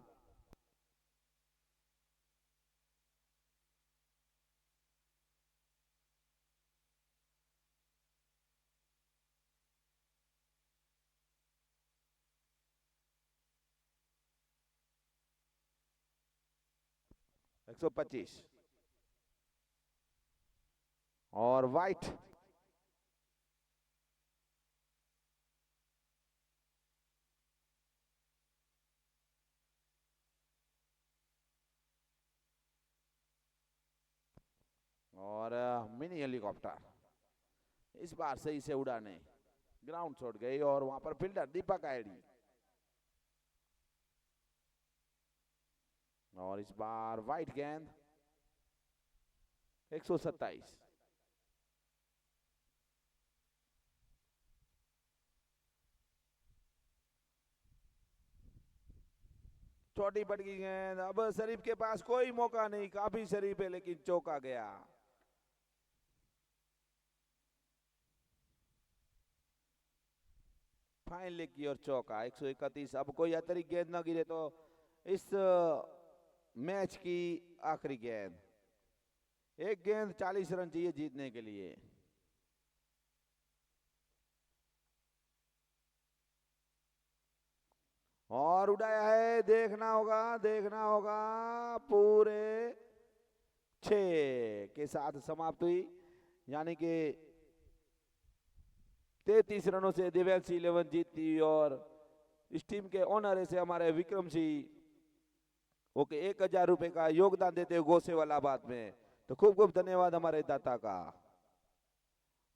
एक 125 और वाइट। और मिनी हेलीकॉप्टर इस बार सही से उड़ाने, ग्राउंड छोड़ गई और वहां पर फील्डर दीपक आयडी। और इस बार वाइट गेंद 127। छोटी पड़ गई गेंद, अब शरीफ के पास कोई मौका नहीं, काफी शरीफ है लेकिन चौका गया। फाइन लेग की और चौका 131। अब कोई अतिरिक्त गेंद ना गिरे तो इस मैच की आखिरी गेंद। एक गेंद 40 रन चाहिए जीतने के लिए। और उड़ाया है, देखना होगा देखना होगा, पूरे 6 के साथ समाप्त हुई। यानी कि 33 रनों से दिव्यांश 11 जीती। और इस टीम के ओनर ऐसे हमारे विक्रम सिंह, ओके 1000 रुपए का योगदान देते हुए गो सेवा लाभार्थ में, तो खूब खूब धन्यवाद हमारे दाता का।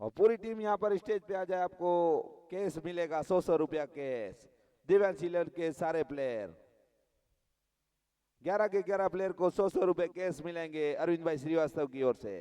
और पूरी टीम यहाँ पर स्टेज पे आ जाए, आपको कैश मिलेगा 100 रुपया कैश। दिव्यांश 11 के सारे प्लेयर 11 के 11 प्लेयर को 100 रुपए कैश मिलेंगे अरविंद भाई श्रीवास्तव की ओर से।